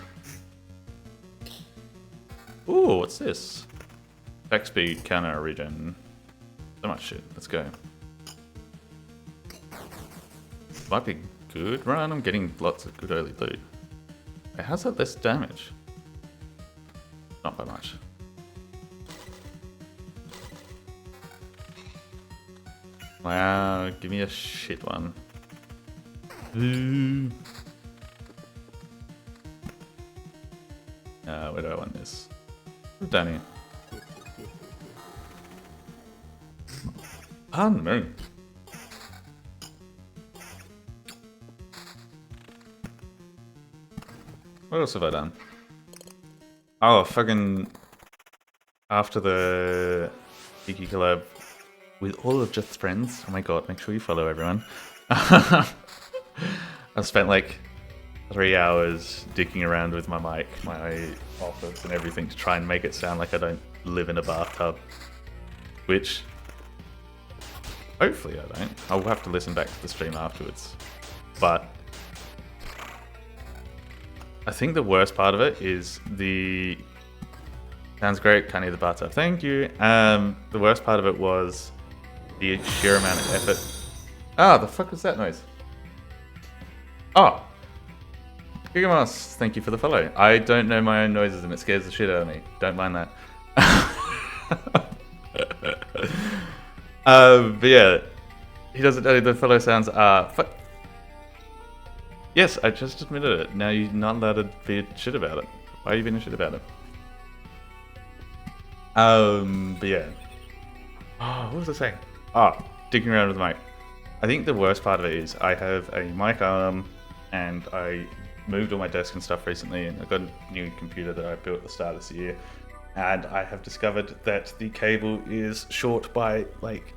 Ooh, what's this? Attack speed, counter regen. So much shit. Let's go. Might be good run. I'm getting lots of good early loot. Wait, how's that less damage? Not by much. Wow, give me a shit one. Where do I want this? Down here. Pardon me. What else have I done? Oh, fucking... After the Geeky collab with all of Just Friends. Oh my god, make sure you follow everyone. I spent like 3 hours dicking around with my mic, my office and everything to try and make it sound like I don't live in a bathtub. Which, hopefully I don't. I'll have to listen back to the stream afterwards. But I think the worst part of it is the... Sounds great, can't hear the bathtub. Thank you. The worst part of it was the sheer amount of effort. Ah, the fuck was that noise? Oh! Gigamas, thank you for the follow. I don't know my own noises and it scares the shit out of me. Don't mind that. But yeah, he doesn't know the follow sounds are... Fuck. Yes, I just admitted it. Now you're not allowed to be a shit about it. Why are you being a shit about it? But yeah. Oh, what was I saying? Oh, digging around with the mic. I think the worst part of it is I have a mic arm and I moved all my desk and stuff recently and I got a new computer that I built at the start of this year. And I have discovered that the cable is short by like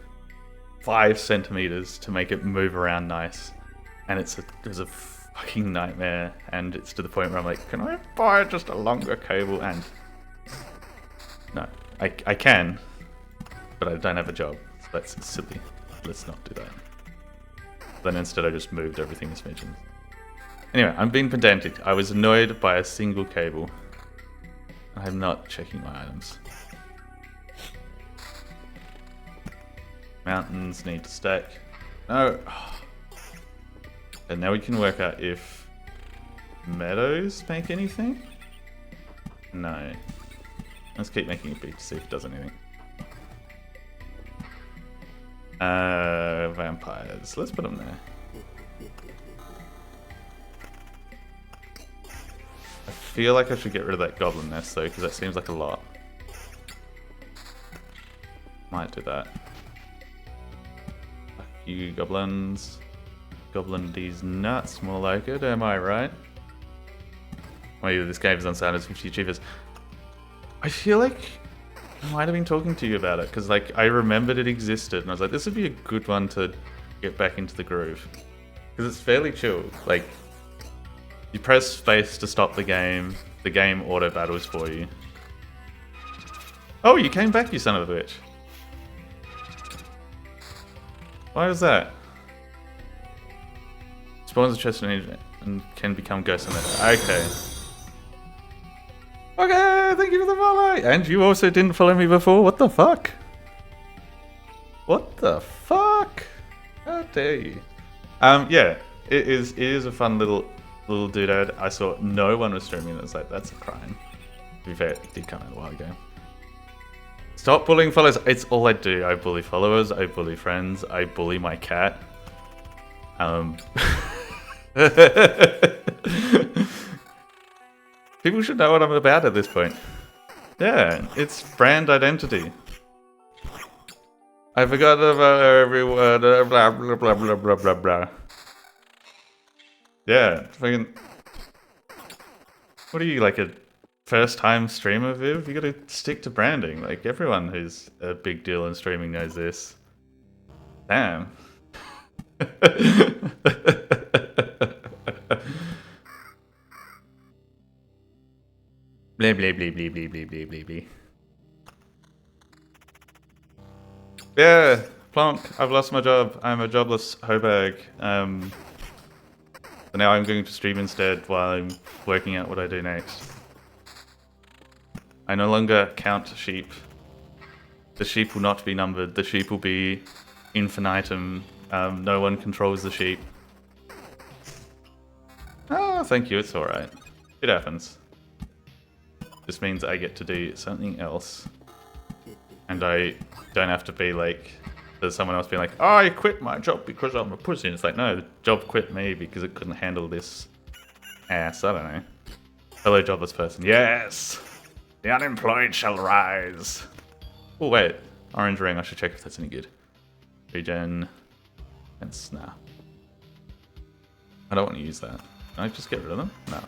5 centimeters to make it move around nice. And it's a fucking nightmare. And it's to the point where I'm like, can I buy just a longer cable? And no, I can, but I don't have a job. So that's silly. Let's not do that. Then instead I just moved everything as mentioned. Anyway, I'm being pedantic. I was annoyed by a single cable. I'm not checking my items. Mountains need to stack. No. And now we can work out if meadows make anything? No. Let's keep making it big to see if it does anything. Vampires. Let's put them there. I feel like I should get rid of that goblin nest though, because that seems like a lot. Might do that. A few goblins. Goblin D's nuts, more like it, am I right? Oh yeah, this game is unsounded 50 achievers. I feel like I might have been talking to you about it, because like I remembered it existed, and I was like, this would be a good one to get back into the groove. Because it's fairly chill. Like, you press space to stop the game auto battles for you. Oh, you came back, you son of a bitch. Why was that? Spawns a chest in and can become Ghost Emitter. Okay. Okay, thank you for the follow. And you also didn't follow me before. What the fuck? What the fuck? How dare you? Yeah, it is a fun little doodad. I saw no one was streaming and it's like, that's a crime. To be fair, it did come out a while ago. Stop bullying followers. It's all I do. I bully followers, I bully friends, I bully my cat. People should know what I'm about at this point. Yeah, it's brand identity. I forgot about every word, blah blah blah blah blah blah blah. Yeah, fucking. What are you, like a first time streamer, Viv? You gotta stick to branding. Like, everyone who's a big deal in streaming knows this. Damn. Blah blah blah blah blah blah blah blah blah. Yeah, Plonk, I've lost my job. I'm a jobless hoe bag. So now I'm going to stream instead while I'm working out what I do next. I no longer count sheep. The sheep will not be numbered. The sheep will be infinitum. No one controls the sheep. Oh, thank you. It's alright. It happens. This means I get to do something else. And I don't have to be like, there's someone else being like, oh, I quit my job because I'm a pussy. And it's like, no, the job quit me because it couldn't handle this ass. I don't know. Hello, jobless person. Yes! The unemployed shall rise. Oh, wait. Orange ring. I should check if that's any good. Regen. And snap. I don't want to use that. Can I just get rid of them? No.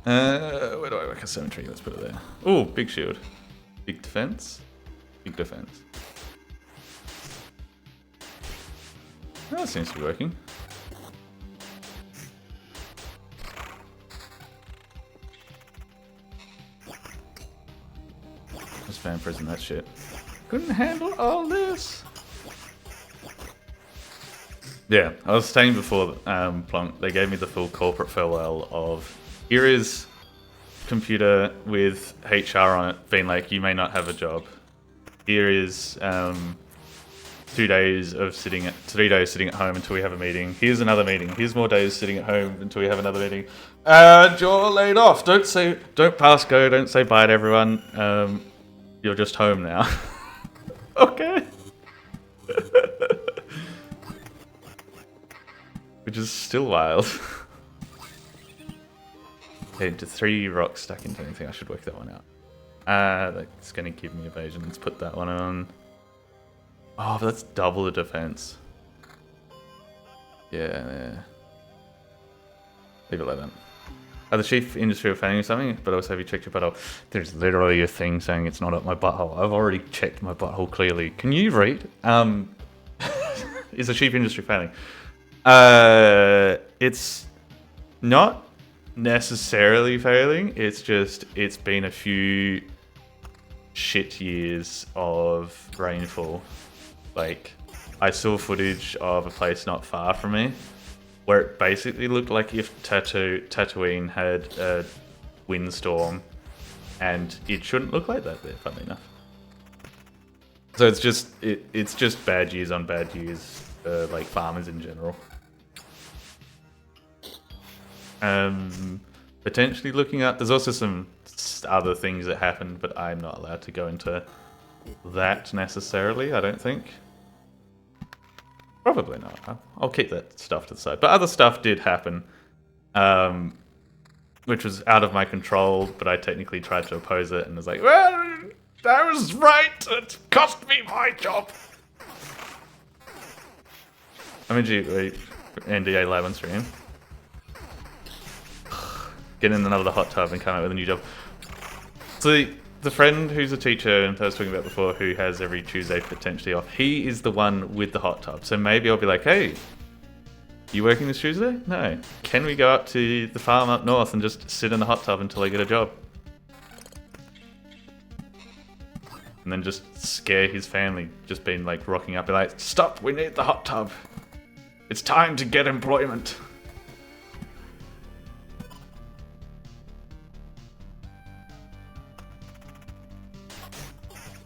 Where do I work a cemetery? Let's put it there. Oh, big shield. Big defense. Big defense. Oh, that seems to be working. Just fan prison that shit. Couldn't handle all this. Yeah, I was saying before, Plonk, they gave me the full corporate farewell of, here is computer with HR on it, being like, you may not have a job. Here is 3 days sitting at home until we have a meeting. Here's another meeting. Here's more days sitting at home until we have another meeting. And you're laid off. Don't pass go. Don't say bye to everyone. You're just home now. Okay. Which is still wild. Okay, into 3 rocks stuck into anything. I should work that one out. That's going to give me evasion. Let's put that one on. Oh, but that's double the defense. Yeah. Leave it like that. The chief industry of failing or something, but also have you checked your butthole? There's literally a thing saying it's not up my butthole. I've already checked my butthole clearly. Can you read? Is the chief industry failing? It's not necessarily failing. It's just, it's been a few shit years of rainfall. Like, I saw footage of a place not far from me where it basically looked like if Tatooine had a windstorm, and it shouldn't look like that there, funnily enough. So it's just bad years on bad years, like farmers in general. Potentially looking at, there's also some other things that happened, but I'm not allowed to go into that necessarily, I don't think. Probably not. I'll keep that stuff to the side. But other stuff did happen, which was out of my control, but I technically tried to oppose it and was like, well, that was right. It cost me my job. I'm in NDA live on stream. Get in another hot tub and come out with a new job. So the friend who's a teacher, and I was talking about before, who has every Tuesday potentially off, he is the one with the hot tub. So maybe I'll be like, hey, you working this Tuesday? No. Can we go up to the farm up north and just sit in the hot tub until I get a job? And then just scare his family, just being like rocking up, be like, stop, we need the hot tub. It's time to get employment.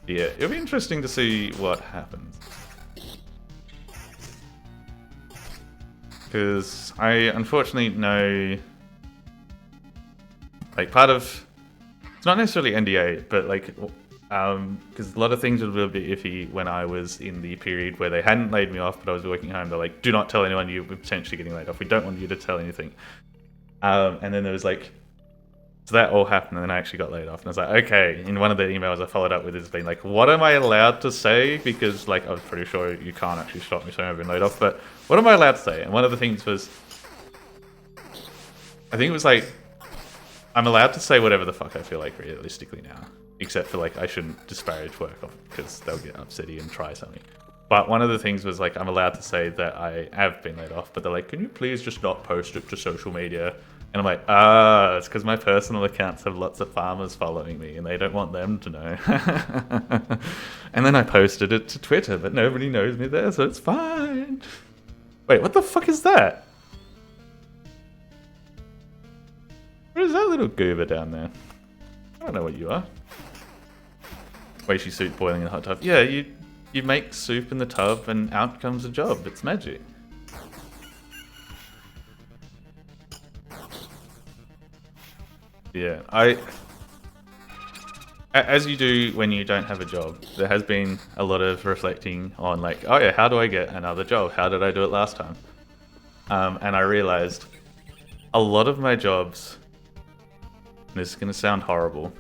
Yeah, it'll be interesting to see what happens. Because I unfortunately know, like, part of, it's not necessarily NDA, but like, because a lot of things were a little bit iffy when I was in the period where they hadn't laid me off, but I was working home. They're like, do not tell anyone you were potentially getting laid off. We don't want you to tell anything. And then there was like, so that all happened, and then I actually got laid off. And I was like, okay. In one of the emails I followed up with has been like, what am I allowed to say? Because like, I was pretty sure you can't actually stop me saying I've been laid off. But what am I allowed to say? And one of the things was, I think it was like, I'm allowed to say whatever the fuck I feel like realistically now. Except for like, I shouldn't disparage work because they'll get upsetty and try something. But one of the things was like, I'm allowed to say that I have been laid off. But they're like, can you please just not post it to social media? And I'm like, it's because my personal accounts have lots of farmers following me and they don't want them to know. And then I posted it to Twitter, but nobody knows me there, so it's fine. Wait, what the fuck is that? What is that little goober down there? I don't know what you are. Weishi soup boiling in a hot tub. Yeah, you make soup in the tub and out comes a job. It's magic. Yeah, as you do when you don't have a job, there has been a lot of reflecting on like, oh yeah, how do I get another job? How did I do it last time? And I realized a lot of my jobs, and this is going to sound horrible,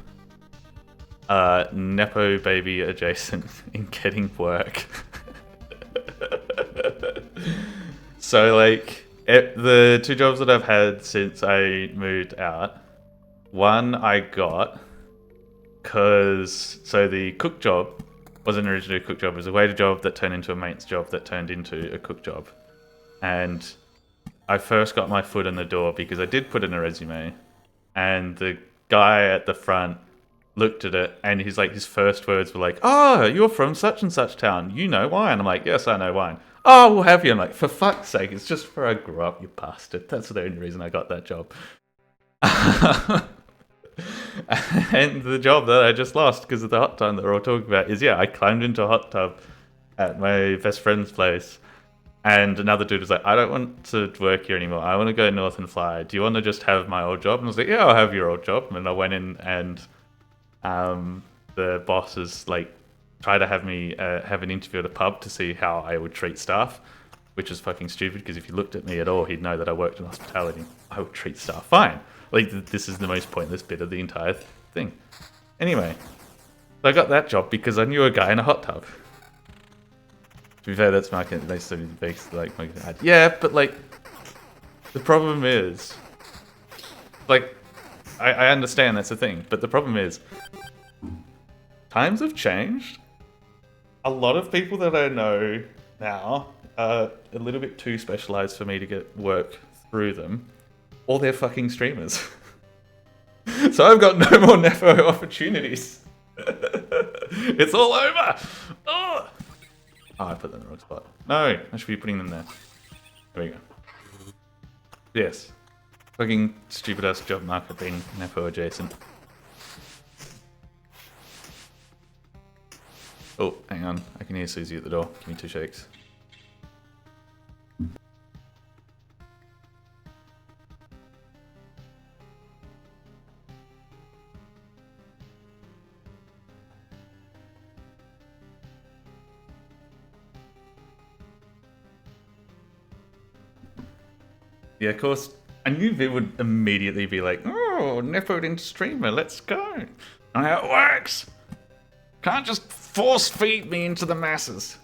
Nepo baby adjacent in getting work. So like, the two jobs that I've had since I moved out, one I got because, so the cook job wasn't originally a cook job, it was a waiter job that turned into a mate's job that turned into a cook job. And I first got my foot in the door because I did put in a resume, and the guy at the front looked at it and he's like, his first words were like, oh, you're from such and such town, you know wine? I'm like, yes, I know wine. Oh, we'll have you. I'm like, for fuck's sake, it's just where I grew up, you bastard. That's the only reason I got that job. And the job that I just lost because of the hot tub that we're all talking about is, yeah, I climbed into a hot tub at my best friend's place, and another dude was like, I don't want to work here anymore. I want to go north and fly. Do you want to just have my old job? And I was like, yeah, I'll have your old job. And I went in, and the bosses like tried to have me have an interview at a pub to see how I would treat staff, which is fucking stupid because if you looked at me at all, he'd know that I worked in hospitality. I would treat staff fine. Like, this is the most pointless bit of the entire thing. Anyway, so I got that job because I knew a guy in a hot tub. To be fair, that's market basically like my ad. Yeah, but like, the problem is, like, I understand that's a thing, but the problem is, times have changed. A lot of people that I know now are a little bit too specialized for me to get work through them. Or they're fucking streamers. So I've got no more Nepo opportunities. It's all over. Oh, I put them in the wrong spot. No, I should be putting them there. There we go. Yes. Fucking stupid ass job market being Nepo adjacent. Oh, hang on. I can hear Susie at the door. Give me 2 shakes. Yeah, of course, I knew they would immediately be like, oh, Nepoed into streamer, let's go. And how it works. Can't just force feed me into the masses.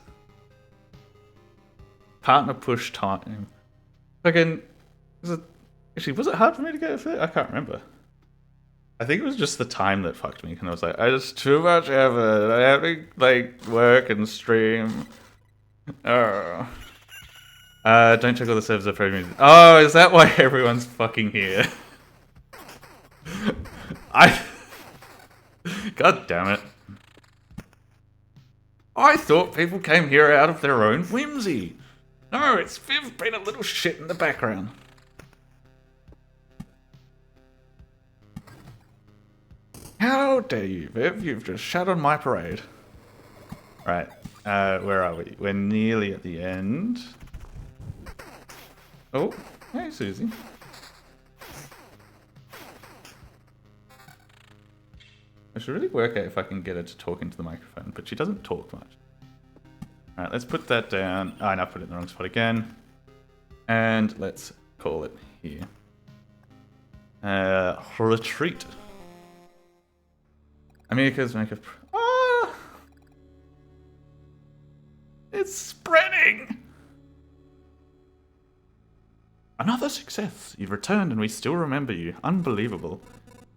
Partner push time. Again, was it hard for me to get fit? I can't remember. I think it was just the time that fucked me, and I was like, it's too much effort. I have to like work and stream. Oh. Don't check all the servers are premium. Oh, is that why everyone's fucking here? God damn it. I thought people came here out of their own whimsy. No, it's Viv being a little shit in the background. How dare you, Viv? You've just shat on my parade. Right, where are we? We're nearly at the end. Oh, hey, Susie. I should really work out if I can get her to talk into the microphone, but she doesn't talk much. Alright, let's put that down. Oh, and I put it in the wrong spot again. And let's call it here. Retreat. America's makeup. Ah! It's spreading! Another success. You've returned and we still remember you. Unbelievable.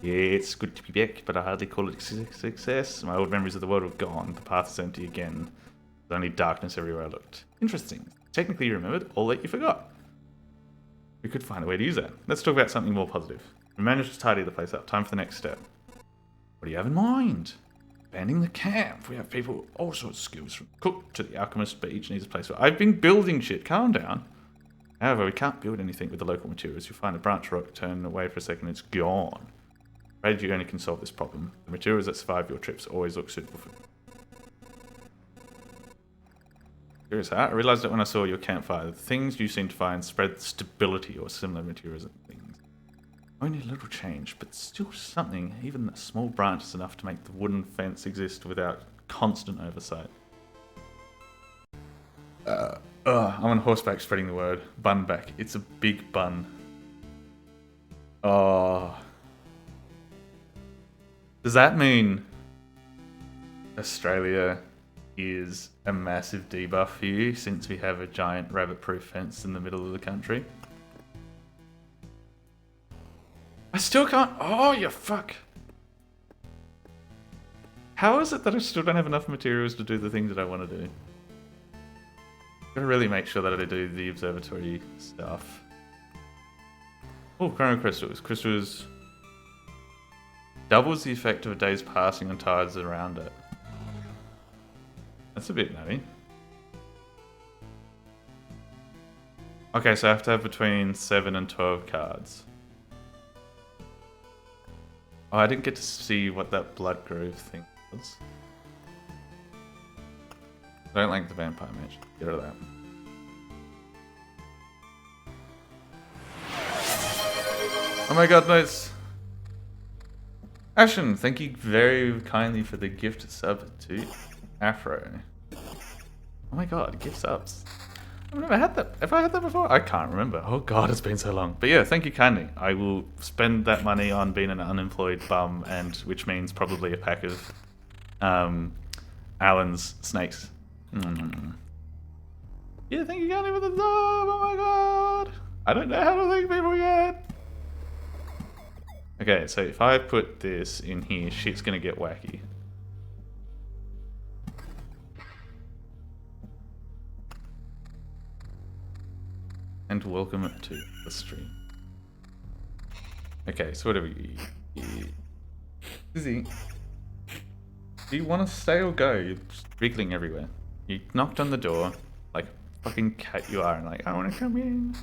Yeah, it's good to be back, but I hardly call it a success. My old memories of the world are gone. The path is empty again. There's only darkness everywhere I looked. Interesting. Technically you remembered all that you forgot. We could find a way to use that. Let's talk about something more positive. We managed to tidy the place up. Time for the next step. What do you have in mind? Expanding the camp. We have people with all sorts of skills, from cook to the alchemist, but each needs a place. I've been building shit. Calm down. However, we can't build anything with the local materials. You find a branch rock, turn away for a second, it's gone. Afraid you only can solve this problem. The materials that survive your trips always look suitable for. Curious, huh? I realized that when I saw your campfire, the things you seem to find spread stability or similar materials and things. Only a little change, but still something. Even a small branch is enough to make the wooden fence exist without constant oversight. I'm on horseback spreading the word. Bun back. It's a big bun. Oh. Does that mean Australia is a massive debuff for you since we have a giant rabbit-proof fence in the middle of the country? I still can't. Oh, you fuck. How is it that I still don't have enough materials to do the things that I want to do? Gotta really make sure that I do the observatory stuff. Oh, chrono crystals. Crystals doubles the effect of a day's passing on tides around it. That's a bit nutty. Okay, so I have to have between 7 and 12 cards. Oh, I didn't get to see what that Blood Grove thing was. I don't like the vampire match. Get rid of that. Oh my god, nice. Ashen, thank you very kindly for the gift sub to Afro. Oh my god, gift subs. I've never had that. Have I had that before? I can't remember. Oh god, it's been so long. But yeah, thank you kindly. I will spend that money on being an unemployed bum, and which means probably a pack of Alan's snakes. Yeah, thank you kindly for the sub. Oh my god. I don't know how to thank people yet. Okay, so if I put this in here, shit's gonna get wacky. And welcome to the stream. Okay, so what do we eat? Izzy, do you want to stay or go? You're wriggling everywhere. You knocked on the door, like a fucking cat you are, and like, I want to come in.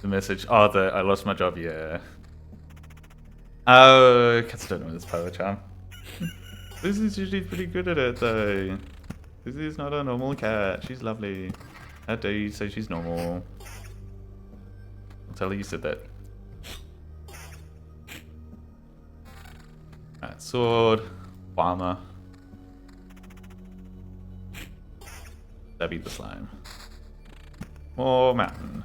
The message, oh, I lost my job, yeah. Oh, cats don't know this part of the charm. This is usually pretty good at it, though. This is not a normal cat. She's lovely. How dare you say she's normal? I'll tell her you said that. Alright, sword, farmer. Stabby the slime. More mountain.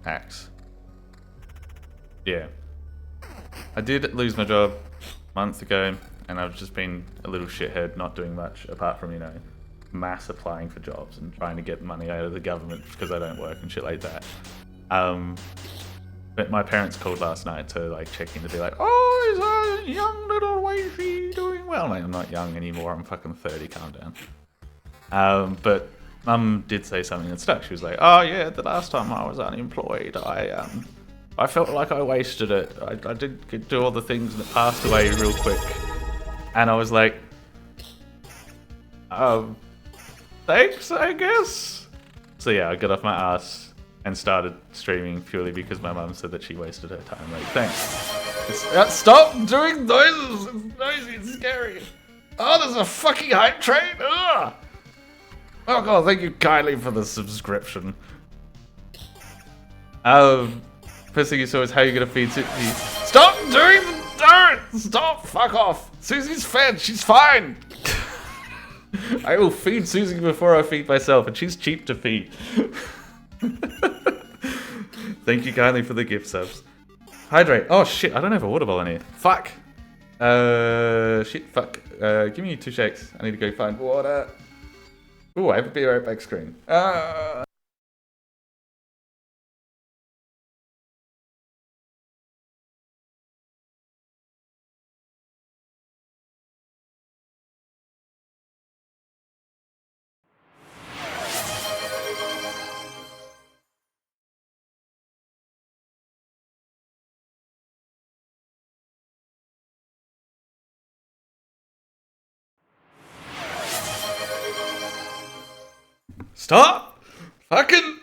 Axe. Yeah. I did lose my job months ago, and I've just been a little shithead, not doing much apart from, you know, mass applying for jobs and trying to get money out of the government because I don't work and shit like that. But But my parents called last night to like check in to be like, oh, is our young little wifey doing well? Like, I'm not young anymore. I'm fucking 30. Calm down. But Mum did say something that stuck. She was like, oh yeah, the last time I was unemployed, I felt like I wasted it. I did do all the things and it passed away real quick. And I was like, thanks, I guess. So yeah, I got off my ass and started streaming purely because my mum said that she wasted her time. Like, thanks. Stop doing noises. It's noisy. It's scary. Oh, there's a fucking hype train. Ugh. Oh god, thank you kindly for the subscription. First thing you saw is how you're gonna feed Susie. Stop doing the dirt! Stop! Fuck off! Susie's fed. She's fine. I will feed Susie before I feed myself, and she's cheap to feed. Thank you kindly for the gift subs. Hydrate. Oh shit, I don't have a water bottle in here. Fuck. Shit, fuck. Give me 2 shakes. I need to go find water. Ooh, I have a be right back screen. Stop! Fucking...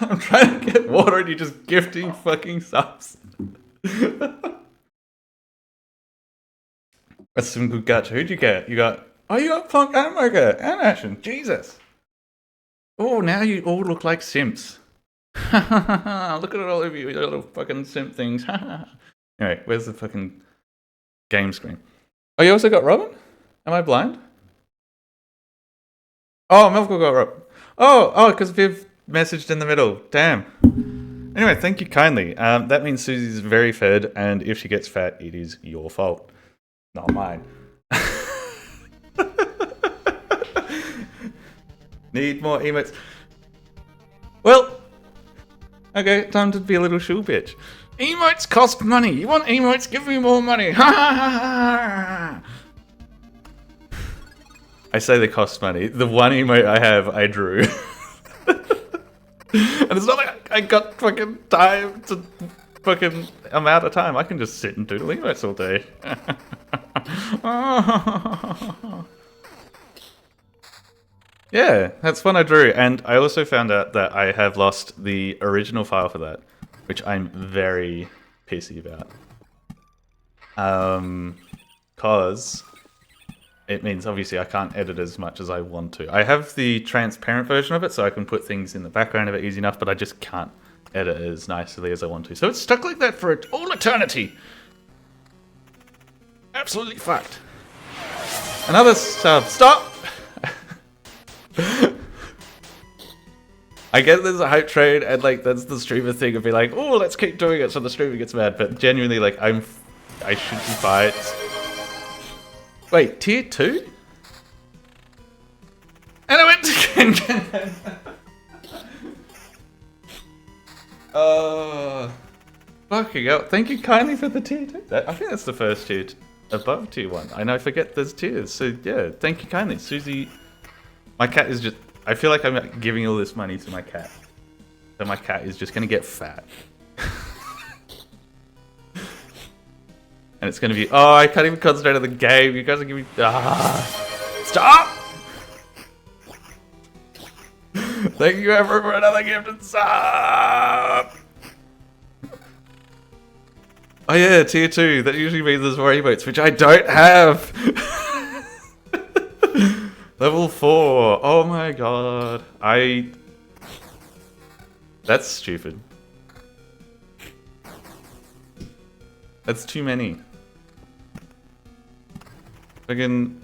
I'm trying to get water and you're just gifting fucking subs. That's some good gacha. Who'd you get? You got... Oh, you got Punk and Mocha and Ashen. Jesus. Oh, now you all look like simps. Look at all of you, your little fucking simp things. Anyway, where's the fucking game screen? Oh, you also got Robin? Am I blind? Oh, Melville got Robin. Oh, because Viv messaged in the middle. Damn. Anyway, thank you kindly. That means Susie's very fed, and if she gets fat, it is your fault. Not mine. Need more emotes. Well, okay, time to be a little shoe bitch. Emotes cost money. You want emotes? Give me more money. Ha ha ha ha. I say they cost money. The one emote I have, I drew. And it's not like I got fucking time to fucking amount of time. I can just sit and doodle emotes all day. Yeah, that's one I drew. And I also found out that I have lost the original file for that, which I'm very pissy about. Cause it means obviously I can't edit as much as I want to. I have the transparent version of it, so I can put things in the background of it easy enough, but I just can't edit as nicely as I want to. So it's stuck like that for all eternity. Absolutely fucked. Another sub. Stop! I get there's a hype train, and like that's the streamer thing of be like, oh, let's keep doing it so the streamer gets mad. But genuinely, like I should be fired. Wait, tier 2? And I went to Ken. Fucking hell. Thank you kindly for the tier 2. I think that's the first tier above tier 1. I know, I forget there's tiers. So yeah, thank you kindly. Susie, my cat is just, I feel like I'm giving all this money to my cat. So my cat is just gonna get fat. And it's going to be, oh, I can't even concentrate on the game. You guys are giving me, stop! Thank you ever for another gifted sub! Oh yeah, tier 2. That usually means there's more emotes, which I don't have! Level 4. Oh my god. That's stupid. That's too many. Again,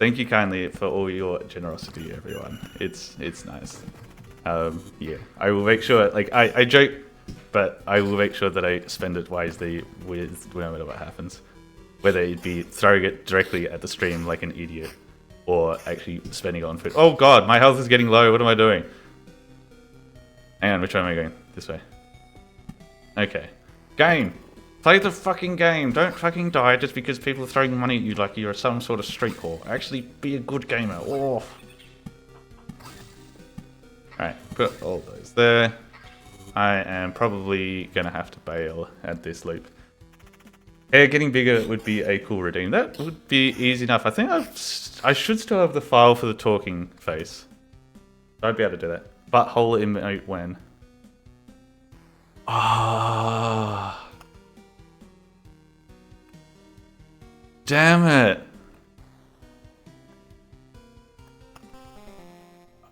thank you kindly for all your generosity, everyone. It's nice. Yeah, I will make sure. Like I joke, but I will make sure that I spend it wisely with no matter what happens. Whether it be throwing it directly at the stream like an idiot, or actually spending it on food. Oh god, my health is getting low. What am I doing? Hang on, which way am I going? This way. Okay. Game! Play the fucking game! Don't fucking die just because people are throwing money at you like you're some sort of street whore. Actually, be a good gamer. Oh. Alright, put all those there. I am probably gonna have to bail at this loop. Hair getting bigger would be a cool redeem. That would be easy enough. I think I should still have the file for the talking face. I'd be able to do that. Butthole emote when. Ah. Damn it.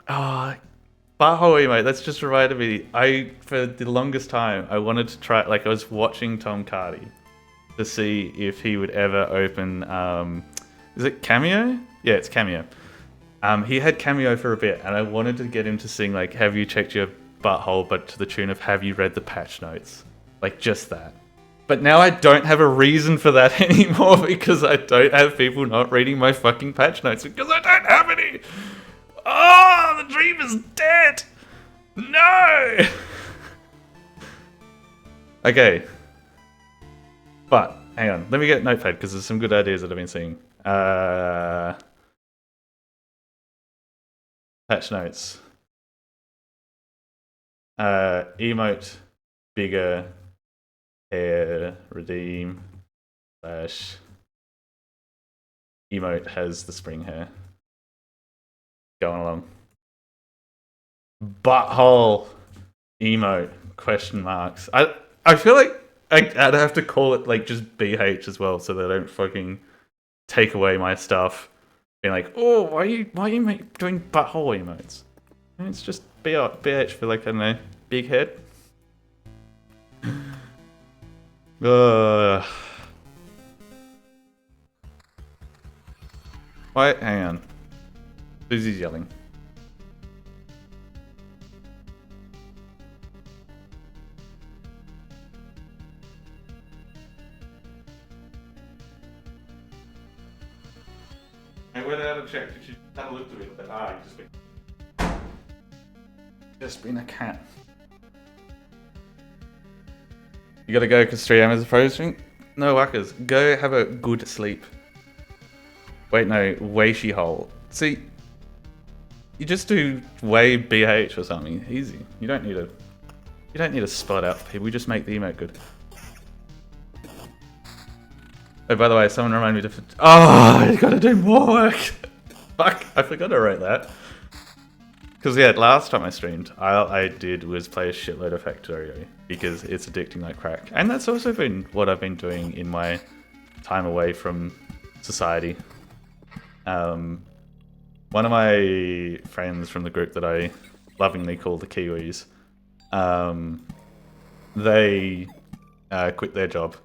Ah. Butthole emote, that's just reminded me. For the longest time, I wanted to try, like I was watching Tom Cardy to see if he would ever open, is it Cameo? Yeah, it's Cameo. He had Cameo for a bit, and I wanted to get him to sing, like, have you checked your butthole, but to the tune of have you read the patch notes? Like, just that. But now I don't have a reason for that anymore because I don't have people not reading my fucking patch notes because I don't have any! Oh, the dream is dead! No! Okay. But, hang on, let me get Notepad because there's some good ideas that I've been seeing. Patch notes. Emote, bigger, hair, redeem, slash. Emote has the spring hair. Going along. Butthole emote question marks. I feel like I'd have to call it like just BH as well so they don't fucking take away my stuff. Being like, oh, why are you doing butthole emotes? And it's just BH for like, I don't know, big head. Wait, hang on. Susie's yelling. I went out and checked. She had a look at it, but you just been a cat. You gotta go because 3 am is approaching? No whackers. Go have a good sleep. Wait, no, Weishi hole. See, you just do way BH or something. Easy. You don't need to spot out for people. We just make the emote good. Oh, by the way, someone remind me to. Oh, I gotta do more work. Fuck, I forgot to write that. Because yeah, last time I streamed, all I did was play a shitload of Factorio because it's addicting like crack, and that's also been what I've been doing in my time away from society. One of my friends from the group that I lovingly call the Kiwis, they quit their job,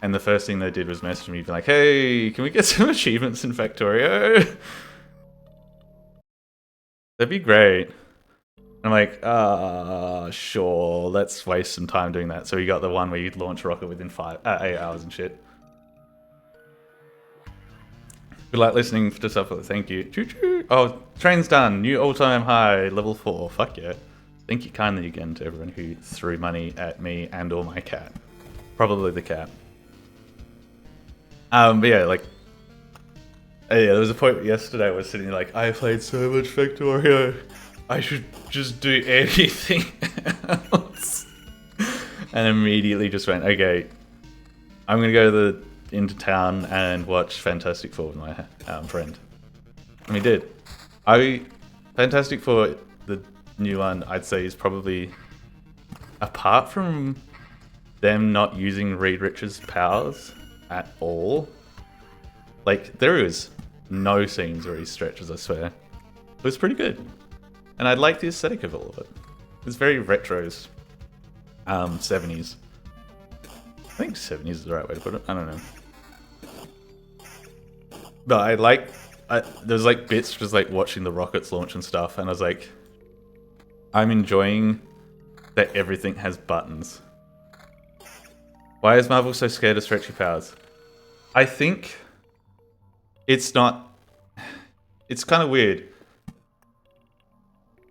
and the first thing they did was message me, be like, "Hey, can we get some achievements in Factorio?" That'd be great. I'm like, sure, let's waste some time doing that. So we got the one where you launch a rocket within 8 hours and shit. We like listening to stuff like thank you. Choo choo. Oh, train's done. New all-time high, level 4. Fuck yeah. Thank you kindly again to everyone who threw money at me and or my cat. Probably the cat. But yeah, like, yeah, there was a point yesterday I was sitting there like, I played so much Factorio. I should just do anything else. And immediately just went, okay, I'm gonna go into town and watch Fantastic Four with my friend. And we did. Fantastic Four, the new one, I'd say is probably, apart from them not using Reed Richards' powers at all, like, there is no scenes where he stretches, I swear. It was pretty good. And I like the aesthetic of all of it. It's very retros. 70s. I think 70s is the right way to put it. I don't know. But there's like bits just like watching the rockets launch and stuff, and I was like, I'm enjoying that everything has buttons. Why is Marvel so scared of stretchy powers? I think it's not... It's kind of weird.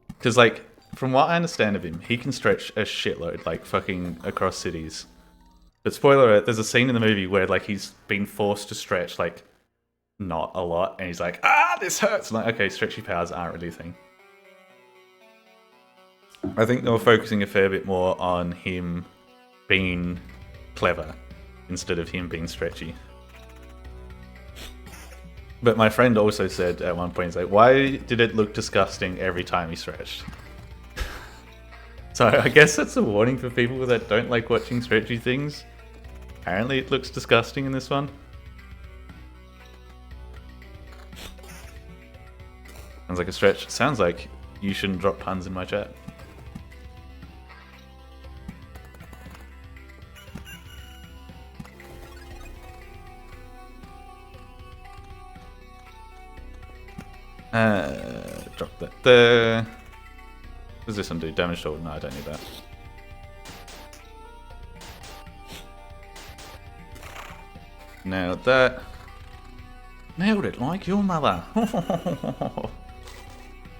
Because, like, from what I understand of him, he can stretch a shitload, like fucking across cities. But spoiler alert, there's a scene in the movie where like he's been forced to stretch like not a lot, and he's like, this hurts. I'm like, okay, stretchy powers aren't really a thing. I think they were focusing a fair bit more on him being clever instead of him being stretchy. But my friend also said at one point, he's like, why did it look disgusting every time he stretched? So I guess that's a warning for people that don't like watching stretchy things. Apparently it looks disgusting in this one. Sounds like a stretch. Sounds like you shouldn't drop puns in my chat. Drop that there. What does this one do? Damage total? No, I don't need that. Nailed that. Nailed it like your mother.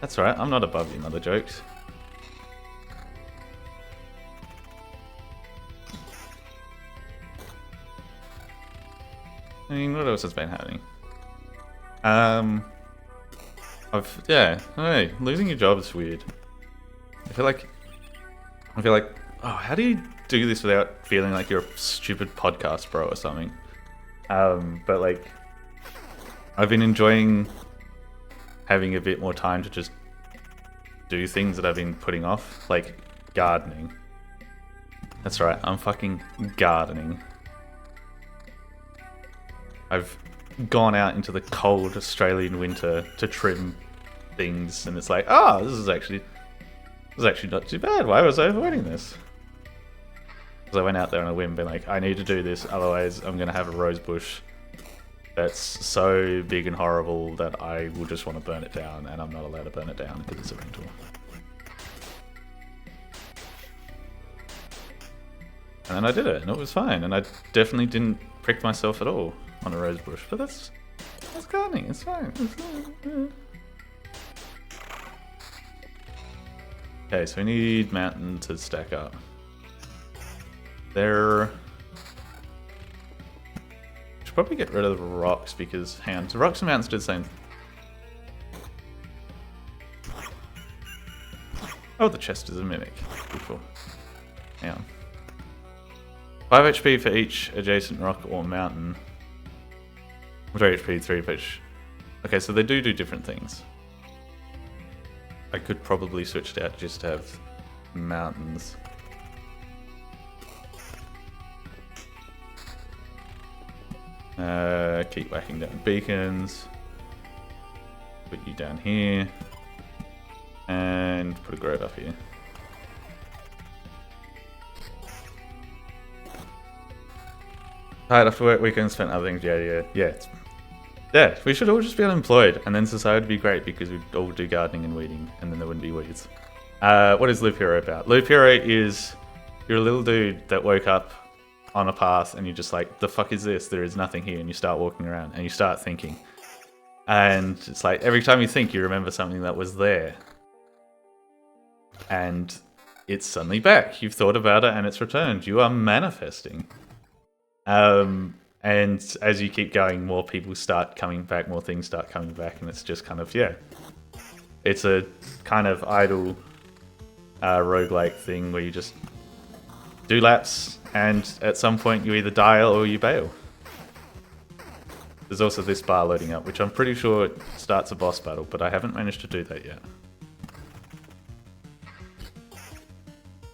That's right, I'm not above your mother jokes. I mean, what else has been happening? Hey, losing your job is weird. I feel like, oh, how do you do this without feeling like you're a stupid podcast bro or something? But like, I've been enjoying having a bit more time to just do things that I've been putting off, like gardening. That's right, I'm fucking gardening. I've gone out into the cold Australian winter to trim things, and it's like, oh, this is actually not too bad. Why was I avoiding this? Because I went out there on a whim, being like, I need to do this, otherwise I'm going to have a rose bush that's so big and horrible that I will just want to burn it down, and I'm not allowed to burn it down because it's a rental. And then I did it, and it was fine, and I definitely didn't prick myself at all on a rose bush, but that's gardening, it's fine. Okay, so we need mountain to stack up. There. Should probably get rid of the rocks because, hang on, so rocks and mountains do the same. Oh, the chest is a mimic. Beautiful. Hang on. 5 HP for each adjacent rock or mountain. 3 HP, 3 for each. Okay, so they do different things. I could probably switch it out just to have mountains. Keep whacking down beacons. Put you down here. And put a grove up here. Tired after work, weekends spent other things. Yeah, we should all just be unemployed, and then society would be great because we'd all do gardening and weeding, and then there wouldn't be weeds. What is Loop Hero about? Loop Hero is, you're a little dude that woke up on a path, and you're just like, the fuck is this? There is nothing here, and you start walking around, and you start thinking. And it's like, every time you think, you remember something that was there. And it's suddenly back. You've thought about it, and it's returned. You are manifesting. And as you keep going, more people start coming back, more things start coming back, and it's just kind of, yeah. It's a kind of idle roguelike thing where you just do laps, and at some point you either die or you bail. There's also this bar loading up, which I'm pretty sure starts a boss battle, but I haven't managed to do that yet.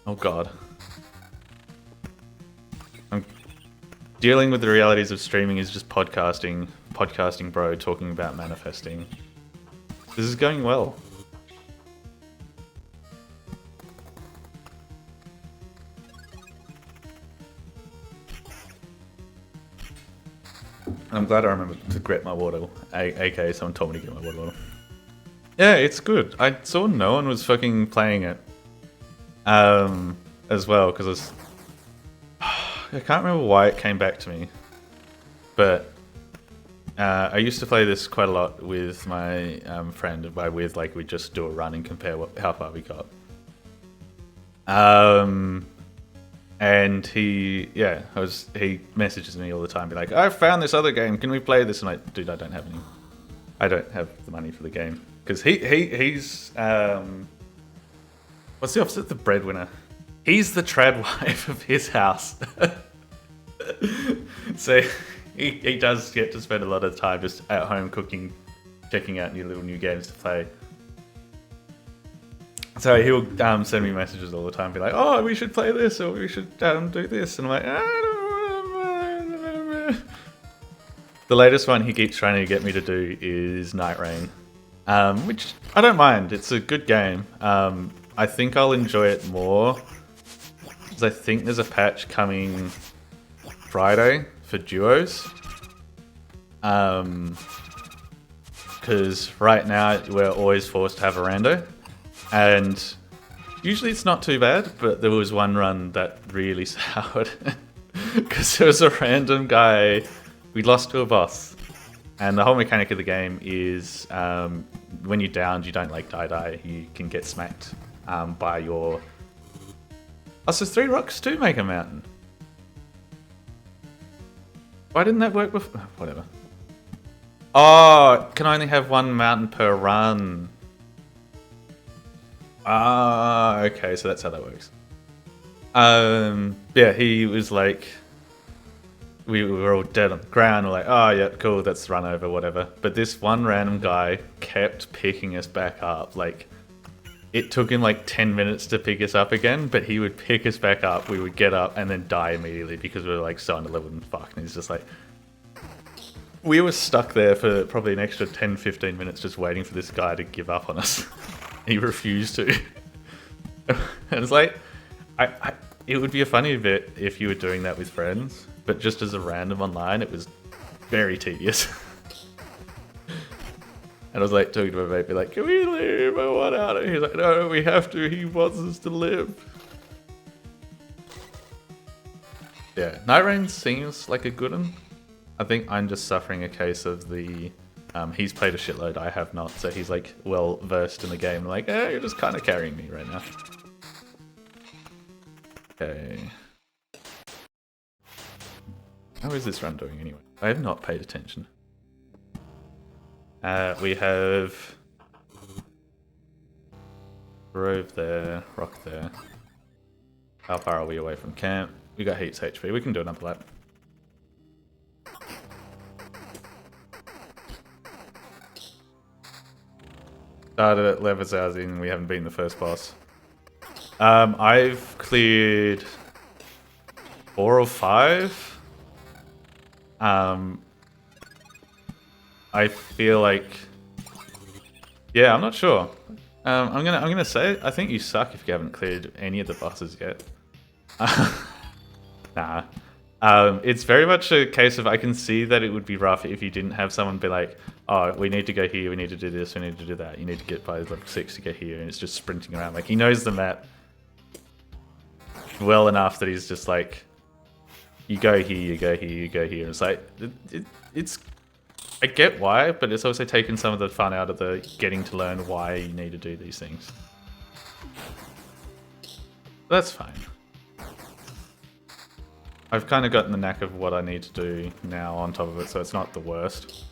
Oh god. I'm dealing with the realities of streaming is just podcasting bro, talking about manifesting. This is going well. I'm glad I remembered to get my water, aka someone told me to get my water bottle. Yeah, it's good. I saw no one was fucking playing it. As well, because I can't remember why it came back to me, but I used to play this quite a lot with my friend. By with, like, we'd just do a run and compare how far we got. And he messages me all the time, be like, I found this other game, can we play this? And I'm like, dude, I don't have the money for the game. Because he's what's the opposite of the breadwinner? He's the trad wife of his house. So he does get to spend a lot of time just at home cooking, checking out new games to play. So he'll send me messages all the time, be like, oh, we should play this, or we should do this. And I'm like, the latest one he keeps trying to get me to do is Night Rain, which I don't mind. It's a good game. I think I'll enjoy it more, because I think there's a patch coming Friday for duos. Because right now we're always forced to have a rando. And usually it's not too bad, but there was one run that really soured. Because there was a random guy, we lost to a boss. And the whole mechanic of the game is when you're downed, you don't like die, you can get smacked by your... Oh, so 3 rocks do make a mountain. Why didn't that work before? Whatever. Oh, can I only have 1 mountain per run? Ah, okay, so that's how that works. Yeah, he was like, we were all dead on the ground, we're like, oh yeah, cool, that's run over, whatever. But this one random guy kept picking us back up, like, it took him like 10 minutes to pick us up again, but he would pick us back up, we would get up, and then die immediately because we were like so underleveled and fucked, and he's just like... We were stuck there for probably an extra 10-15 minutes just waiting for this guy to give up on us. He refused to. And it's like, it would be a funny bit if you were doing that with friends, but just as a random online, it was very tedious. And I was like talking to my mate, be like, can we leave? I want out of here. He's like, no, we have to. He wants us to live. Yeah, Night Rain seems like a good one. I think I'm just suffering a case of the... he's played a shitload, I have not, so he's like well versed in the game. Like, you're just kind of carrying me right now. Okay. How is this run doing anyway? I have not paid attention. We have Grove there, Rock there. How far are we away from camp? We got heaps HP, we can do another lap. Started at Leversausen, we haven't been the first boss. I've cleared 4 or 5. I feel like... Yeah, I'm not sure. I'm gonna say, I think you suck if you haven't cleared any of the bosses yet. Nah. It's very much a case of I can see that it would be rough if you didn't have someone be like, oh, we need to go here, we need to do this, we need to do that. You need to get by level 6 to get here, and it's just sprinting around. Like, he knows the map well enough that he's just like, you go here, you go here, you go here. And it's like, it's... I get why, but it's also taken some of the fun out of the getting to learn why you need to do these things. That's fine. I've kind of gotten the knack of what I need to do now on top of it, so it's not the worst.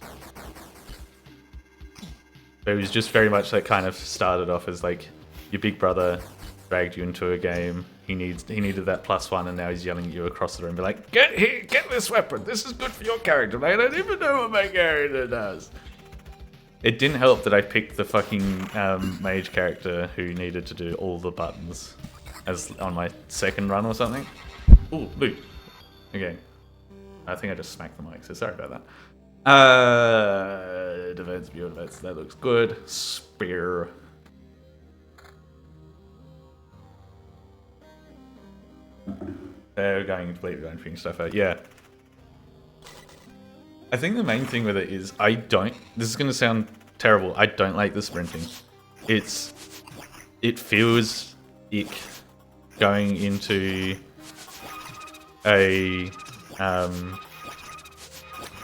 But it was just very much like kind of started off as like your big brother dragged you into a game. He needed that +1, and now he's yelling at you across the room, be like, "Get here, get this weapon. This is good for your character." And I don't even know what my character does. It didn't help that I picked the fucking mage character who needed to do all the buttons as on my second run or something. Ooh, loot. Okay. I think I just smacked the mic, so sorry about that. Defense, view defense, that looks good. Spear. They're going completely going figuring stuff out. Yeah. I think the main thing with it is this is gonna sound terrible, I don't like the sprinting. It feels ick going into a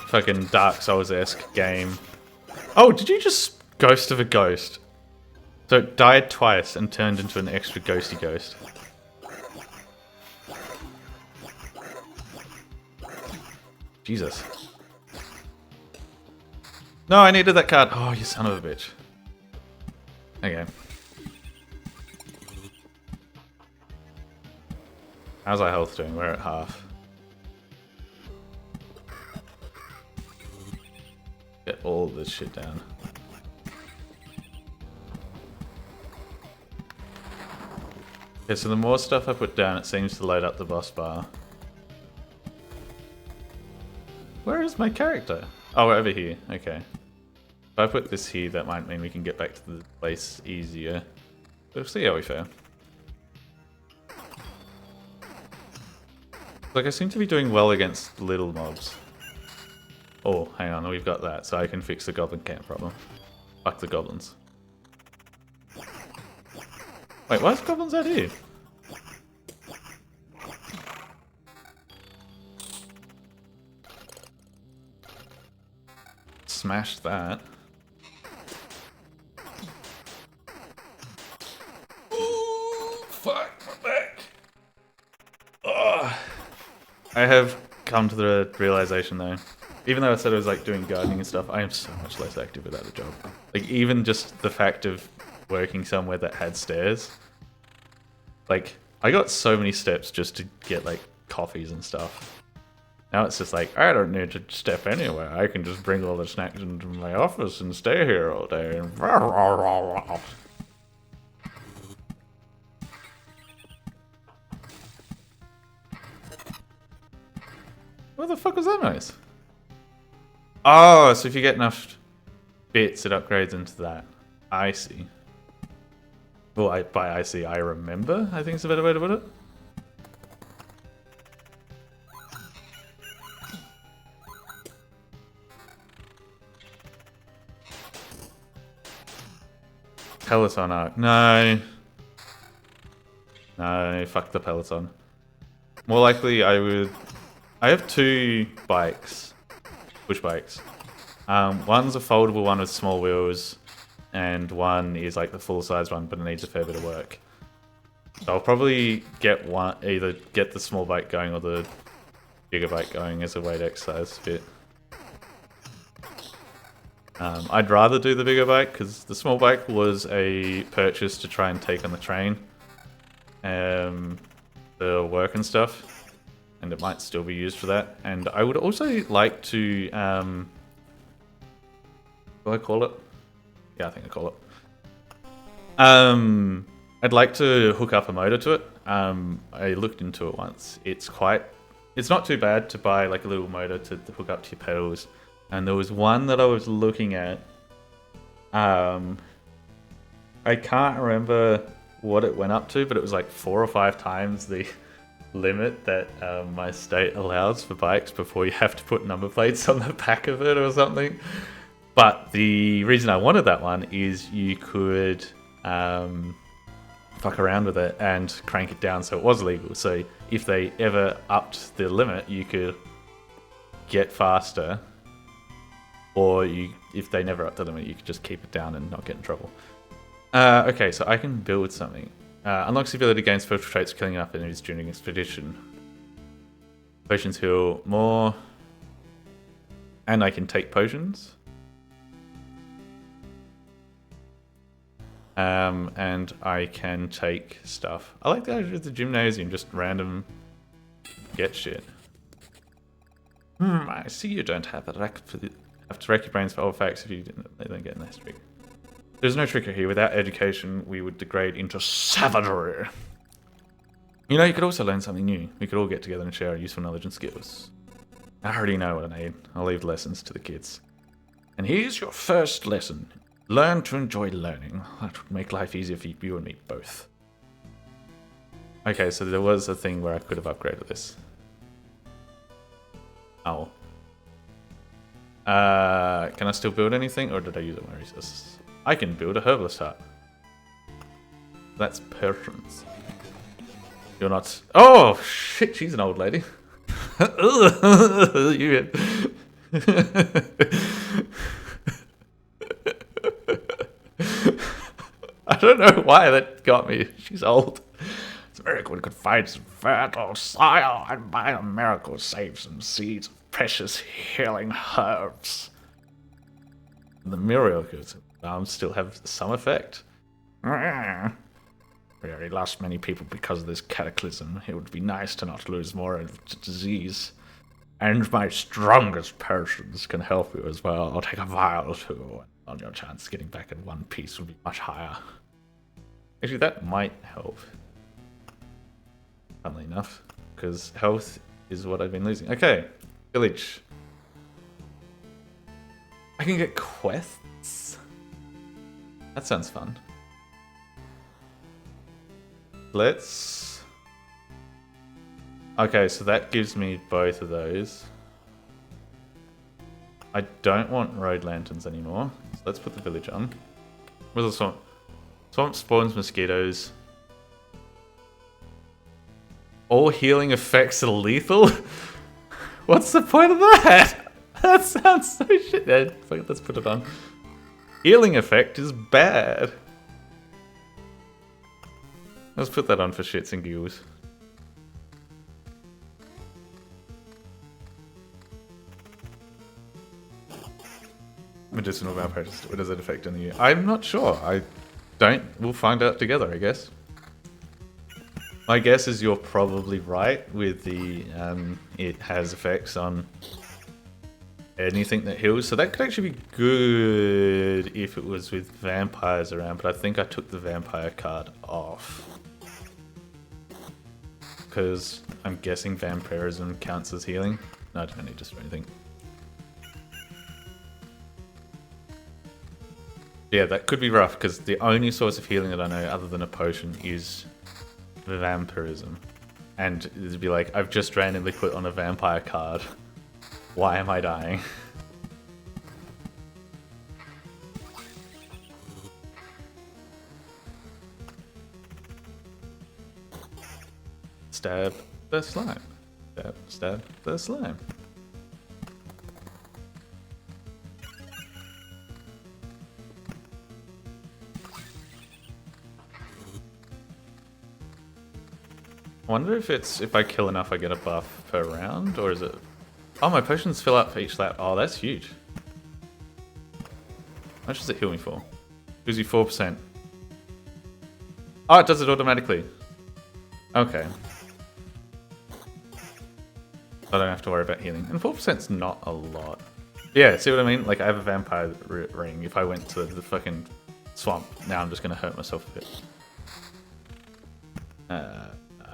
fucking Dark Souls-esque game. Oh, did you just ghost of a ghost? So it died twice and turned into an extra ghosty ghost. Jesus. No, I needed that card. Oh, you son of a bitch. Okay. How's our health doing? We're at half. Get all this shit down. Okay, so the more stuff I put down, it seems to load up the boss bar. Where is my character? Oh, over here. Okay. If I put this here, that might mean we can get back to the place easier. We'll see how we fare. Like, I seem to be doing well against little mobs. Oh, hang on, we've got that, so I can fix the goblin camp problem. Fuck the goblins. Wait, why is goblins out here? Smashed that. Ooh, fuck, my back. Ugh. I have come to the realization though, even though I said I was like doing gardening and stuff, I am so much less active without a job. Like even just the fact of working somewhere that had stairs, like I got so many steps just to get like coffees and stuff. Now it's just like, I don't need to step anywhere. I can just bring all the snacks into my office and stay here all day. What the fuck was that noise? Oh, so if you get enough bits, it upgrades into that. I see. Well, by I see, I remember, I think is a better way to put it. Peloton arc. No. No, fuck the Peloton. More likely I would... I have two bikes. Push bikes. One's a foldable one with small wheels, and one is like the full-size one, but it needs a fair bit of work. So I'll probably get one, either get the small bike going or the bigger bike going as a weight exercise bit. I'd rather do the bigger bike because the small bike was a purchase to try and take on the train, the work and stuff, and it might still be used for that. And I would also like to, what do I call it? Yeah, I think I call it. I'd like to hook up a motor to it. I looked into it once. It's not too bad to buy like a little motor to hook up to your pedals. And there was one that I was looking at. I can't remember what it went up to, but it was like 4 or 5 times the limit that my state allows for bikes before you have to put number plates on the back of it or something. But the reason I wanted that one is you could fuck around with it and crank it down so it was legal. So if they ever upped the limit, you could get faster. Or if they never upped the limit, you could just keep it down and not get in trouble. Okay, so I can build something. Unlocks the ability to gain special traits for killing enough enemies during expedition. Potions heal more. And I can take potions. And I can take stuff. I like the idea of the gymnasium, just random get shit. I see you don't have to rack your brains for old facts if you don't get in this trick. There's no trickery here. Without education, we would degrade into savagery. You know, you could also learn something new. We could all get together and share our useful knowledge and skills. I already know what I need. I'll leave lessons to the kids. And here's your first lesson. Learn to enjoy learning. That would make life easier for you and me both. Okay, so there was a thing where I could have upgraded this. Oh. Can I still build anything, or did I use all my resources? I can build a herbalist hut. That's Persians. You're not... Oh, shit, she's an old lady. You... I don't know why that got me. She's old. It's a miracle we could find some fertile soil and by a miracle save some seeds of precious healing herbs. The Muriel arms still have some effect. We already lost many people because of this cataclysm. It would be nice to not lose more of the disease. And my strongest potions can help you as well. I'll take a vial or two, and your chance of getting back in one piece will be much higher. Actually, that might help. Funnily enough, because health is what I've been losing. Okay, village. I can get quests? That sounds fun. Let's... Okay, so that gives me both of those. I don't want road lanterns anymore. So let's put the village on. Where's the swamp? Swamp spawns mosquitoes. All healing effects are lethal? What's the point of that? That sounds so shit. Yeah, let's put it on. Healing effect is bad. Let's put that on for shits and giggles. Medicinal vampires, what does it affect on you? I'm not sure. We'll find out together, I guess. My guess is you're probably right with the, it has effects on anything that heals. So that could actually be good if it was with vampires around, but I think I took the vampire card off. Because I'm guessing vampirism counts as healing. No, I don't need just anything. Yeah, that could be rough, because the only source of healing that I know other than a potion is vampirism. And it'd be like, I've just randomly put on a vampire card. Why am I dying? Stab the slime. Stab, stab the slime. I wonder if I kill enough I get a buff per round, or is it... Oh, my potions fill up for each lap. Oh, that's huge. How much does it heal me for? Gives you 4%. Oh, it does it automatically. Okay. I don't have to worry about healing. And 4% is not a lot. Yeah, see what I mean? Like, I have a vampire ring. If I went to the fucking swamp, now I'm just going to hurt myself a bit.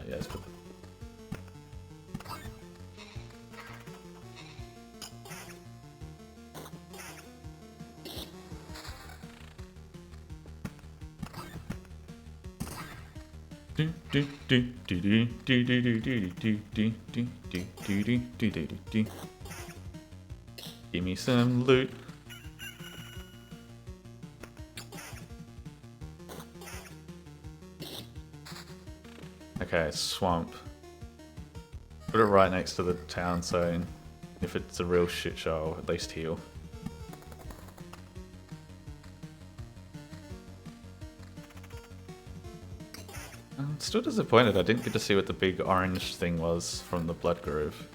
Yeah, let's put that. Give me some loot. Okay, swamp. Put it right next to the town zone. If it's a real shit show, at least heal. I'm still disappointed I didn't get to see what the big orange thing was from the Blood Grove.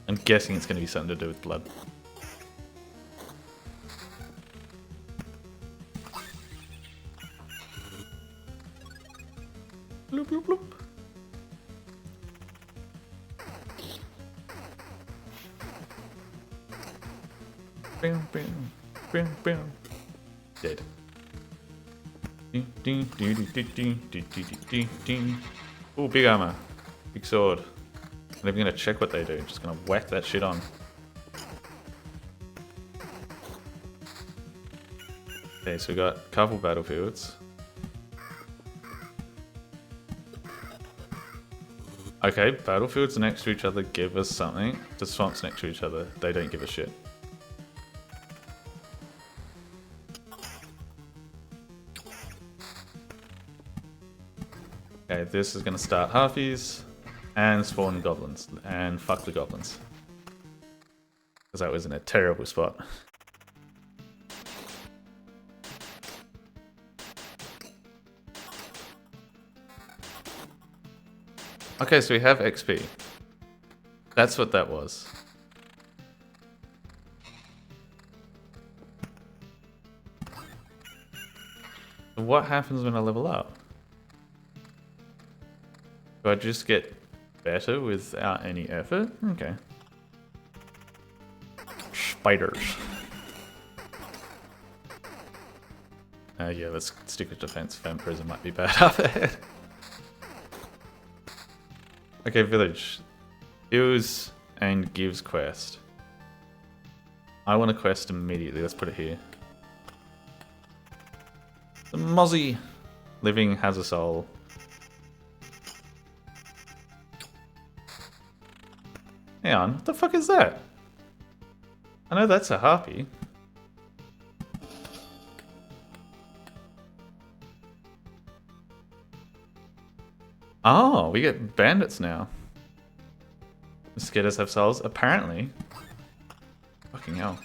I'm guessing it's going to be something to do with blood. Bloop, bloop, bloop. Bam, bam, bam, bam. Dead. Oh, big armor. Big sword. I'm not even gonna check what they do, just gonna whack that shit on. Okay, so we got a couple battlefields. Okay, battlefields next to each other give us something. The swamps next to each other, they don't give a shit. Okay, this is gonna start halfies and spawn goblins. And fuck the goblins. Because that was in a terrible spot. Okay, so we have XP. That's what that was. What happens when I level up? Do I just get better without any effort? Okay. Spiders. Yeah, let's stick with defense. Vampires might be bad up there. Okay, village. Heals and gives quest. I want a quest immediately. Let's put it here. The Mozzie. Living has a soul. Hang on, what the fuck is that? I know that's a harpy. Oh, we get bandits now. Mosquitoes have souls? Apparently. Fucking hell.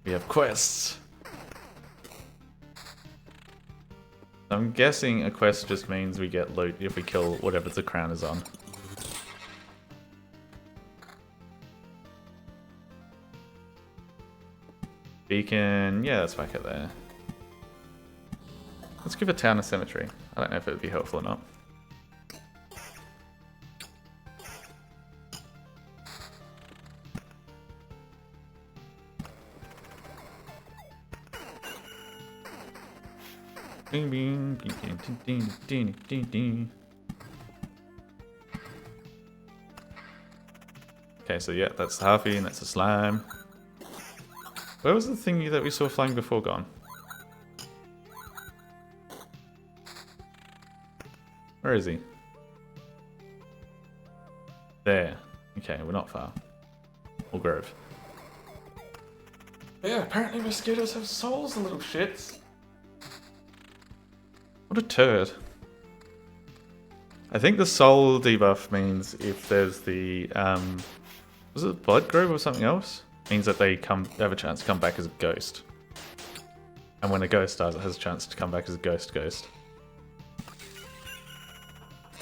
We have quests. I'm guessing a quest just means we get loot if we kill whatever the crown is on. Beacon, yeah, that's back up there. Let's give a town a cemetery. I don't know if it would be helpful or not. Bing, bing, bing, ding, ding, ding, ding, ding. Okay, so yeah, that's the Harpy and that's the slime. Where was the thingy that we saw flying before gone? Where is he? There. Okay, we're not far. Or Grove. Yeah, apparently mosquitoes have souls, the little shits. What a turd. I think the soul debuff means if there's the, was it Blood Grove or something else? Means that they have a chance to come back as a ghost. And when a ghost dies, it has a chance to come back as a ghost.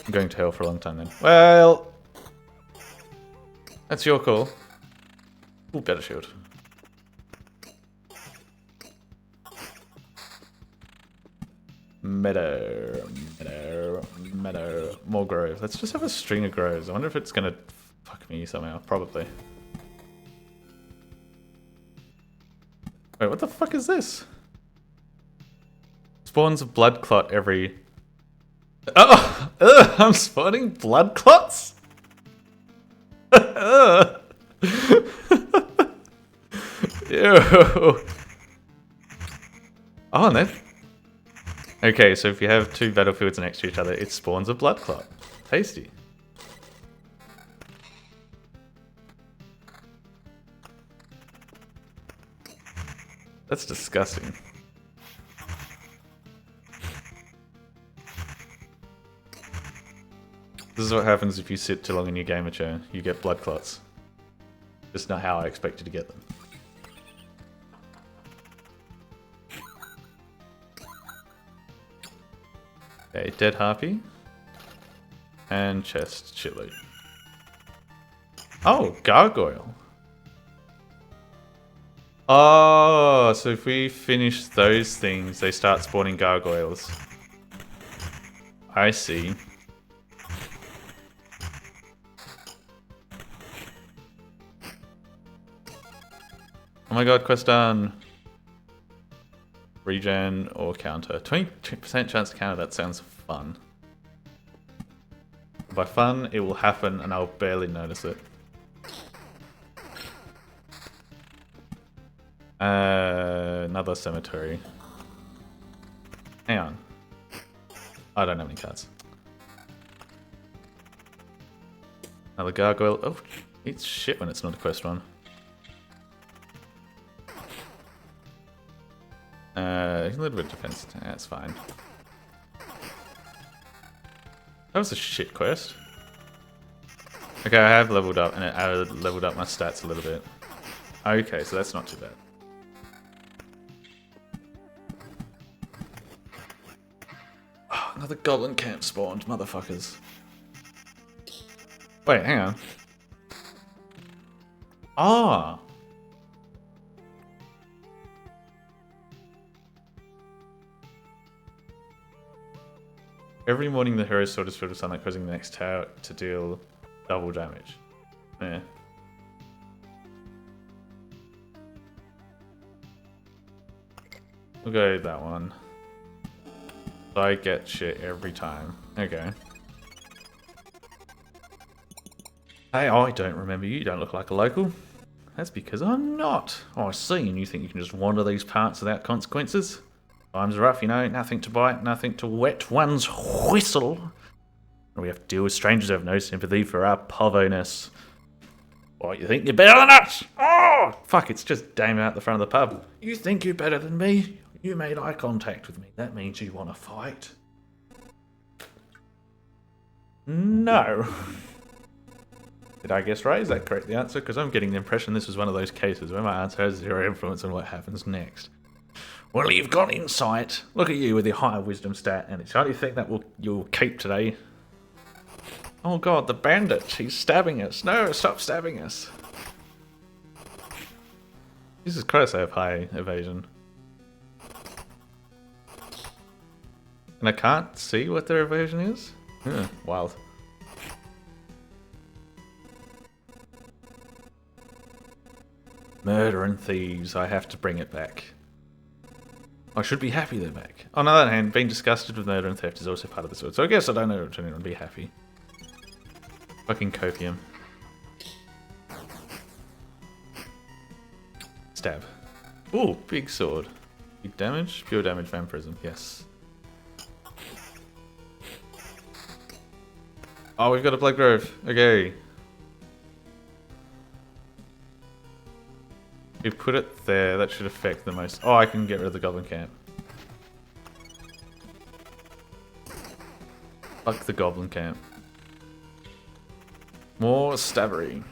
I'm going to hell for a long time then. Well, that's your call. Ooh, better shield. Meadow. More grove. Let's just have a string of groves. I wonder if it's gonna fuck me somehow. Probably. Wait, what the fuck is this? Spawns a blood clot every... Oh! I'm spawning blood clots? Ew. Oh, no. Okay, so if you have two battlefields next to each other, it spawns a blood clot. Tasty. That's disgusting. This is what happens if you sit too long in your gamer chair. You get blood clots. Just not how I expected to get them. Okay, dead harpy. And chest, shit loot. Oh, gargoyle. Oh, so if we finish those things, they start spawning gargoyles. I see. Oh my god, quest done. Regen or counter. 20% chance to counter, that sounds fun. By fun, it will happen and I'll barely notice it. Another cemetery. Hang on. I don't have any cards. Another gargoyle. Oh, it's shit when it's not a quest one. A little bit of defense. That's fine. That was a shit quest. Okay, I have leveled up and it leveled up my stats a little bit. Okay, so that's not too bad. Oh, another goblin camp spawned, motherfuckers. Wait, hang on. Ah. Every morning the hero's sword is filled with sunlight, causing the next tower to deal double damage. Yeah. We'll go that one. I get shit every time. Okay. Hey, I don't remember you. You don't look like a local. That's because I'm not. Oh, I see, and you think you can just wander these parts without consequences? Times are rough, you know. Nothing to bite, nothing to wet one's whistle. And we have to deal with strangers who have no sympathy for our povo-ness. What, you think you're better than us? Oh! Fuck, it's just Dame out the front of the pub. You think you're better than me? You made eye contact with me. That means you want to fight. No. Did I guess right? Is that correct, the answer? Because I'm getting the impression this is one of those cases where my answer has zero influence on what happens next. Well, you've got insight. Look at you with your higher wisdom stat, and it's the only thing that you'll keep today. Oh god, the bandit. He's stabbing us. No, stop stabbing us. Jesus Christ, I have high evasion. And I can't see what their evasion is? Wild. Murder and thieves, I have to bring it back. I should be happy they're back. On the other hand, being disgusted with murder and theft is also part of the sword, so I guess I don't know to be happy. Fucking copium. Stab. Ooh, big sword. Big damage? Pure damage, vampirism, yes. Oh, we've got a Blood Grove. Okay. We put it there, that should affect the most. Oh, I can get rid of the Goblin Camp. Fuck the Goblin Camp. More stabbery.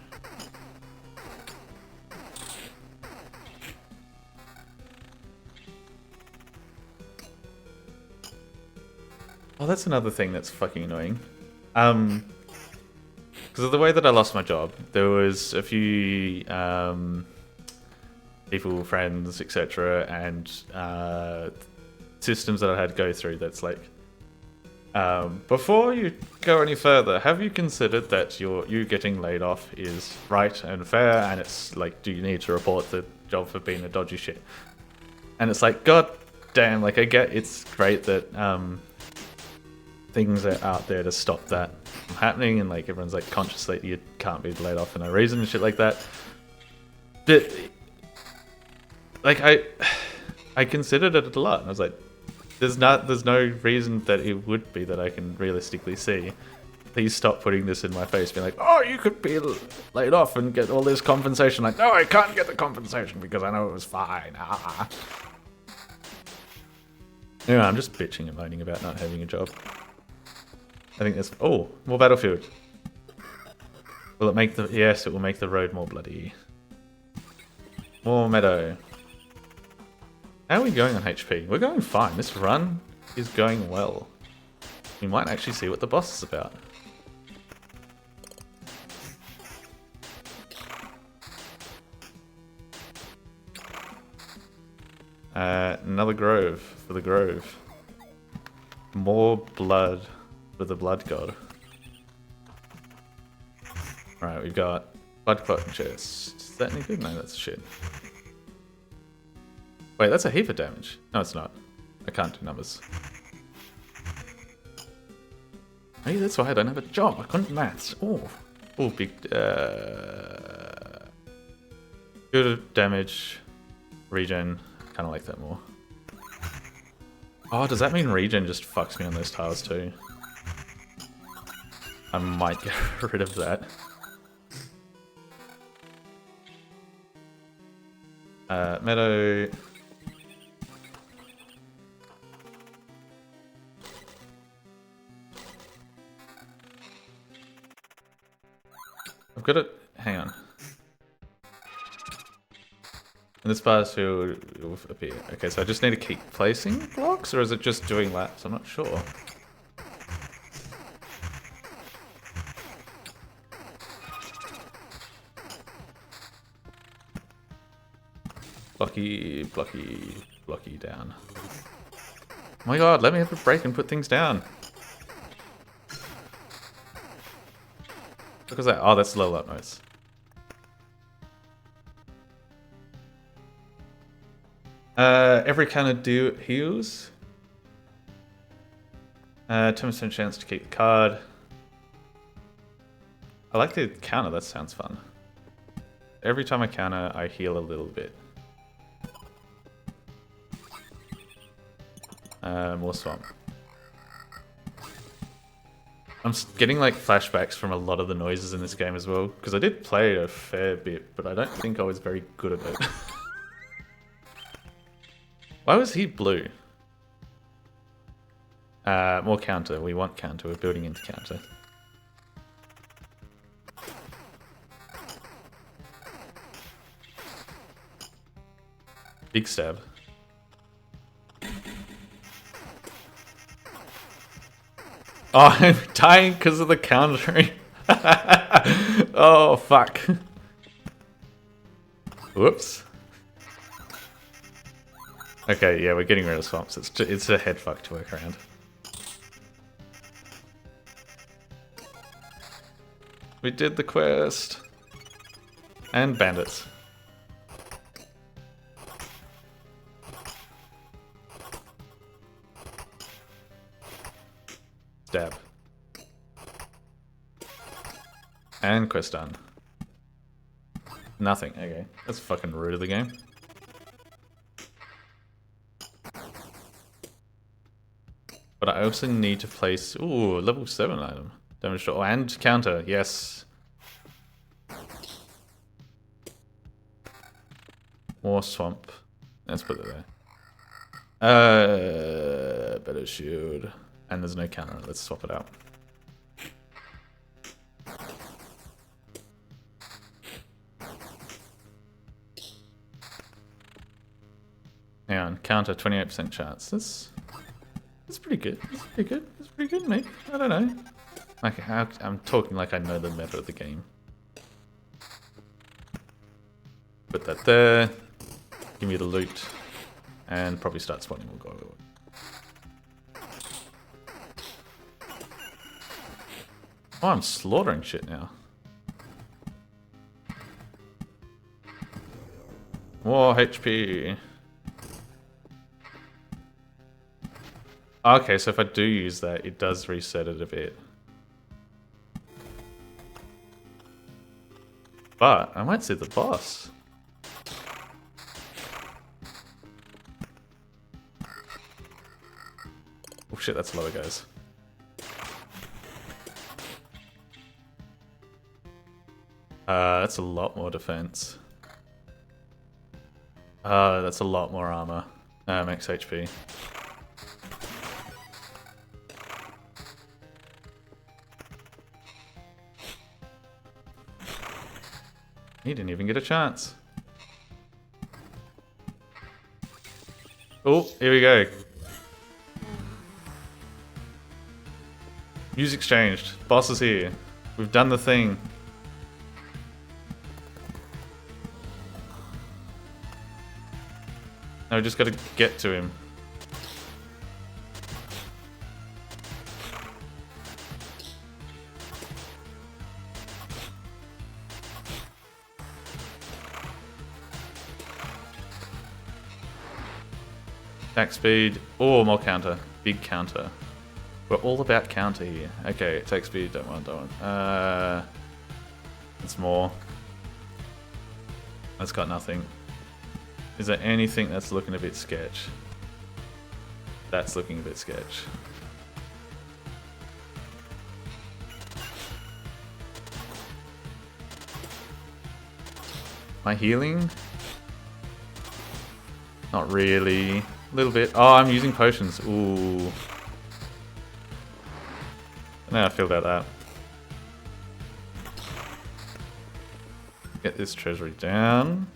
Oh, that's another thing that's fucking annoying. Because of the way that I lost my job, there was a few people, friends, etc., and systems that I had to go through. That's like, before you go any further, have you considered that you getting laid off is right and fair, and it's like, do you need to report the job for being a dodgy shit? And it's like, god damn, like I get it's great that things are out there to stop that from happening, and like everyone's like conscious that you can't be laid off for no reason and shit like that. But like I considered it a lot, and I was like, there's no reason that it would be that I can realistically see. Please stop putting this in my face, being like, oh, you could be laid off and get all this compensation. Like, no, I can't get the compensation because I know it was fine. Ah. Yeah, I'm just bitching and moaning about not having a job. I think that's... Oh, more battlefield. Will it make the... Yes, it will make the road more bloody. More meadow. How are we going on HP? We're going fine. This run is going well. We might actually see what the boss is about. Another grove for the grove. More blood for the blood god. Alright, we've got blood clot chest. Is that any good? No, that's shit. Wait, that's a heap of damage. No, it's not. I can't do numbers. Hey, that's why I don't have a job. I couldn't maths. Oh, big. Good damage. Regen. Kind of like that more. Oh, does that mean regen just fucks me on those tiles too? I might get rid of that. Meadow. I've got it. Hang on. And this part will appear. Okay, so I just need to keep placing blocks, or is it just doing laps? I'm not sure. Blocky, blocky, blocky down. Oh my god, let me have a break and put things down. Look at that. Oh, that's level up, nice. Every counter heals. 10% chance to keep the card. I like the counter, that sounds fun. Every time I counter, I heal a little bit. More swamp. I'm getting like flashbacks from a lot of the noises in this game as well, because I did play a fair bit, but I don't think I was very good at it. Why was he blue? More counter. We want counter. We're building into counter. Big stab. Oh, I'm dying because of the countering. Oh, fuck. Whoops. Okay, yeah, we're getting rid of swamps. It's a head fuck to work around. We did the quest. And bandits. Stab. And quest done. Nothing. Okay. That's fucking rude of the game. But I also need to place... Ooh, level 7 item. Damage to... Oh, and counter. Yes. More swamp. Let's put it there. Better shield. And there's no counter. Let's swap it out. Hang on. Counter 28% chance. That's pretty good. That's pretty good. That's pretty good, mate. I don't know. Like, I'm talking like I know the meta of the game. Put that there. Give me the loot. And probably start spawning. We'll go. Oh, I'm slaughtering shit now. More HP. Okay, so if I do use that, it does reset it a bit. But I might see the boss. Oh shit, that's lower, guys. That's a lot more defense. That's a lot more armor. Max HP. He didn't even get a chance. Oh, here we go. Music's changed. Boss is here. We've done the thing. Now we just gotta get to him. Attack speed. Oh, more counter. Big counter. We're all about counter here. Okay, attack speed. Don't want. It's more. That's got nothing. Is there anything that's looking a bit sketch? That's looking a bit sketch. My healing? Not really. A little bit. Oh, I'm using potions. Ooh. I don't know how I feel about that. Get this treasury down.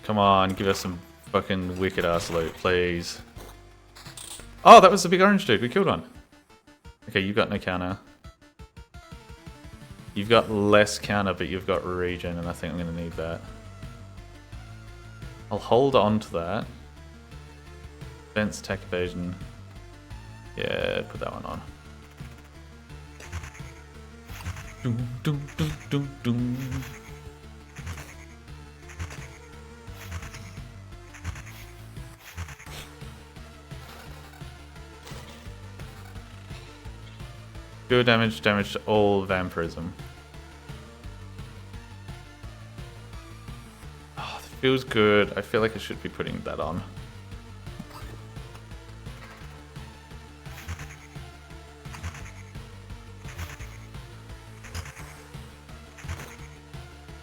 Come on, give us some Fucking wicked ass loot, please. Oh, that was the big orange dude. We killed one. Okay, you've got no counter. You've got less counter, but you've got regen, and I think I'm going to need that. I'll hold on to that. Defense, attack, evasion. Yeah, put that one on. Doom, doom, doom, doom, doom. Pure damage to all vampirism. Oh, that feels good. I feel like I should be putting that on.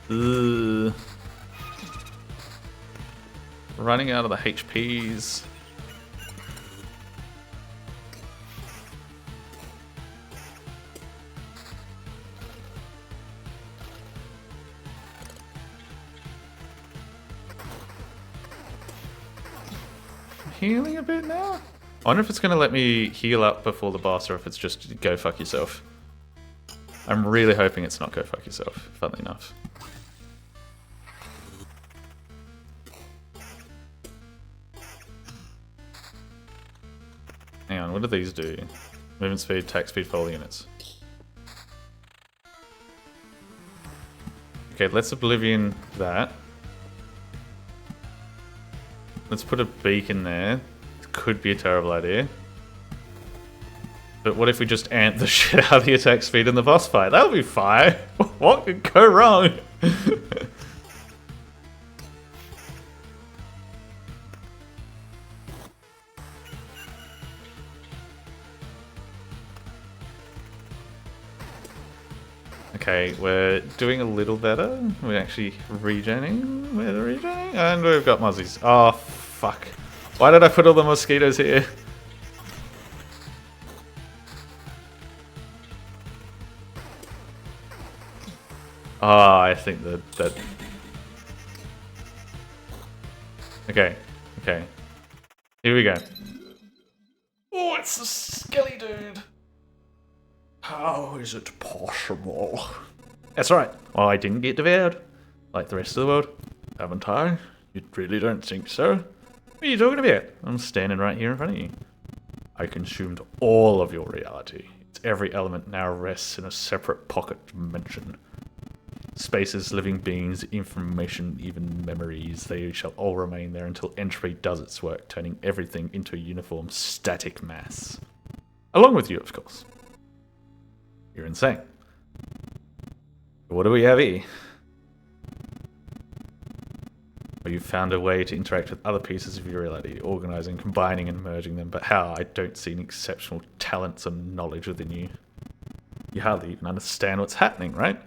Ugh. Running out of the HPs. Healing a bit now? I wonder if it's going to let me heal up before the boss or if it's just go fuck yourself. I'm really hoping it's not go fuck yourself, funnily enough. Hang on, what do these do? Movement speed, attack speed for all units. Okay, let's Oblivion that. Let's put a beacon there. It could be a terrible idea. But what if we just ant the shit out of the attack speed in the boss fight? That would be fine. What could go wrong? Okay, we're doing a little better. We're actually regenning. We're regenning. And we've got muzzies. Oh, fuck. Why did I put all the mosquitoes here? Oh, I think that... Okay, okay. Here we go. Oh, it's the skelly dude. How is it possible? That's right. Well, I didn't get devoured. Like the rest of the world. Haven't I? You really don't think so? What are you talking about? I'm standing right here in front of you. I consumed all of your reality. Its every element now rests in a separate pocket dimension. Spaces, living beings, information, even memories, they shall all remain there until entropy does its work, turning everything into a uniform static mass. Along with you, of course. You're insane. What do we have here? Well, you've found a way to interact with other pieces of your reality, organizing, combining, and merging them, but how? I don't see any exceptional talents and knowledge within you. You hardly even understand what's happening, right?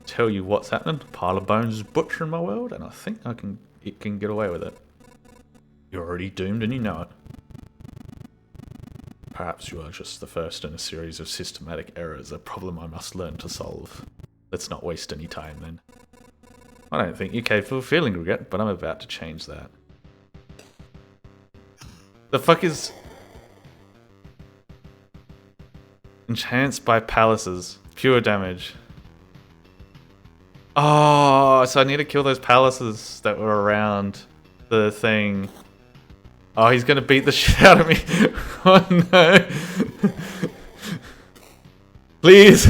Tell you what's happening. A pile of bones is butchering my world, and I think it can get away with it. You're already doomed, and you know it. Perhaps you are just the first in a series of systematic errors, a problem I must learn to solve. Let's not waste any time then. I don't think you're capable of feeling regret, but I'm about to change that. The fuck is... Enhanced by palaces. Pure damage. Oh, so I need to kill those palaces that were around the thing. Oh, he's gonna beat the shit out of me. Oh no. Please.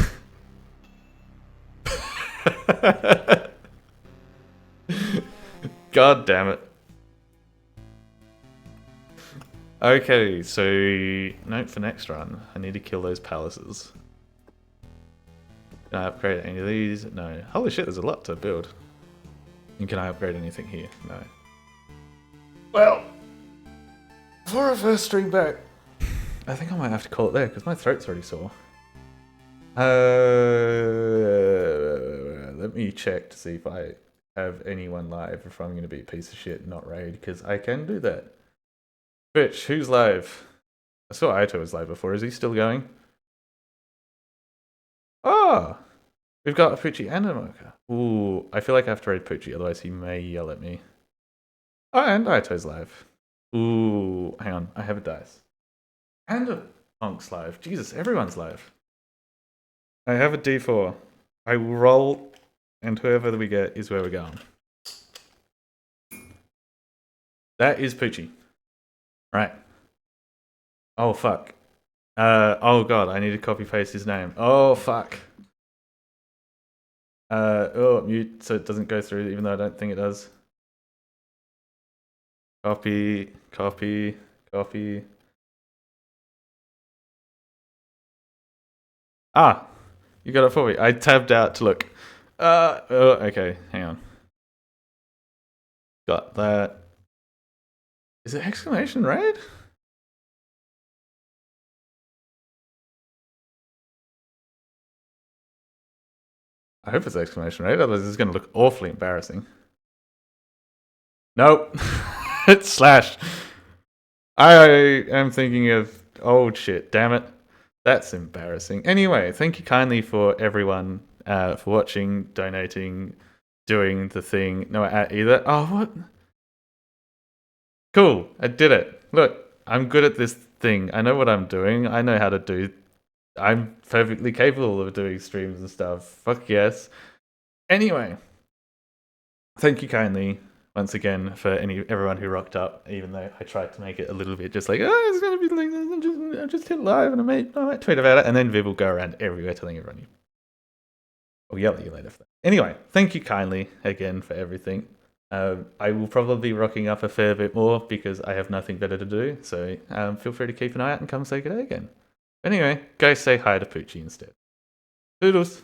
God damn it. Okay, so note for next run. I need to kill those palaces. Can I upgrade any of these? No. Holy shit, there's a lot to build. And can I upgrade anything here? No. Well, for a first stream back, I think I might have to call it there because my throat's already sore. Let me check to see if I have anyone live, if I'm going to be a piece of shit and not raid, because I can do that. Bitch, who's live? I saw Aito was live before. Is he still going? Oh! We've got Poochie and Amoka. Ooh, I feel like I have to raid Poochie, otherwise he may yell at me. Oh, and Aito's live. Ooh, hang on. I have a dice. And a Monk's live. Jesus, everyone's live. I have a d4. I will roll, and whoever we get is where we're going. That is Poochie. Right. Oh, fuck. Oh, God, I need to copy paste his name. Oh, fuck. Mute so it doesn't go through, even though I don't think it does. Copy, copy, copy. Ah, you got it for me. I tabbed out to look. Okay, hang on. Got that. Is it exclamation raid? I hope it's exclamation raid, otherwise it's going to look awfully embarrassing. Nope. It's slash. I am thinking of old shit, damn it. That's embarrassing. Anyway, thank you kindly for everyone for watching, donating, doing the thing. No, either. Oh, what? Cool, I did it. Look, I'm good at this thing. I know what I'm doing. I know how to do. I'm perfectly capable of doing streams and stuff. Fuck yes. Anyway, thank you kindly once again for everyone who rocked up, even though I tried to make it a little bit just like, oh, it's gonna be like this. I just hit live and I might tweet about it, and then Viv will go around everywhere telling everyone. I'll yell at you later for that. Anyway, thank you kindly again for everything. I will probably be rocking up a fair bit more because I have nothing better to do. So feel free to keep an eye out and come say good day again. Anyway, go say hi to Poochie instead. Doodles.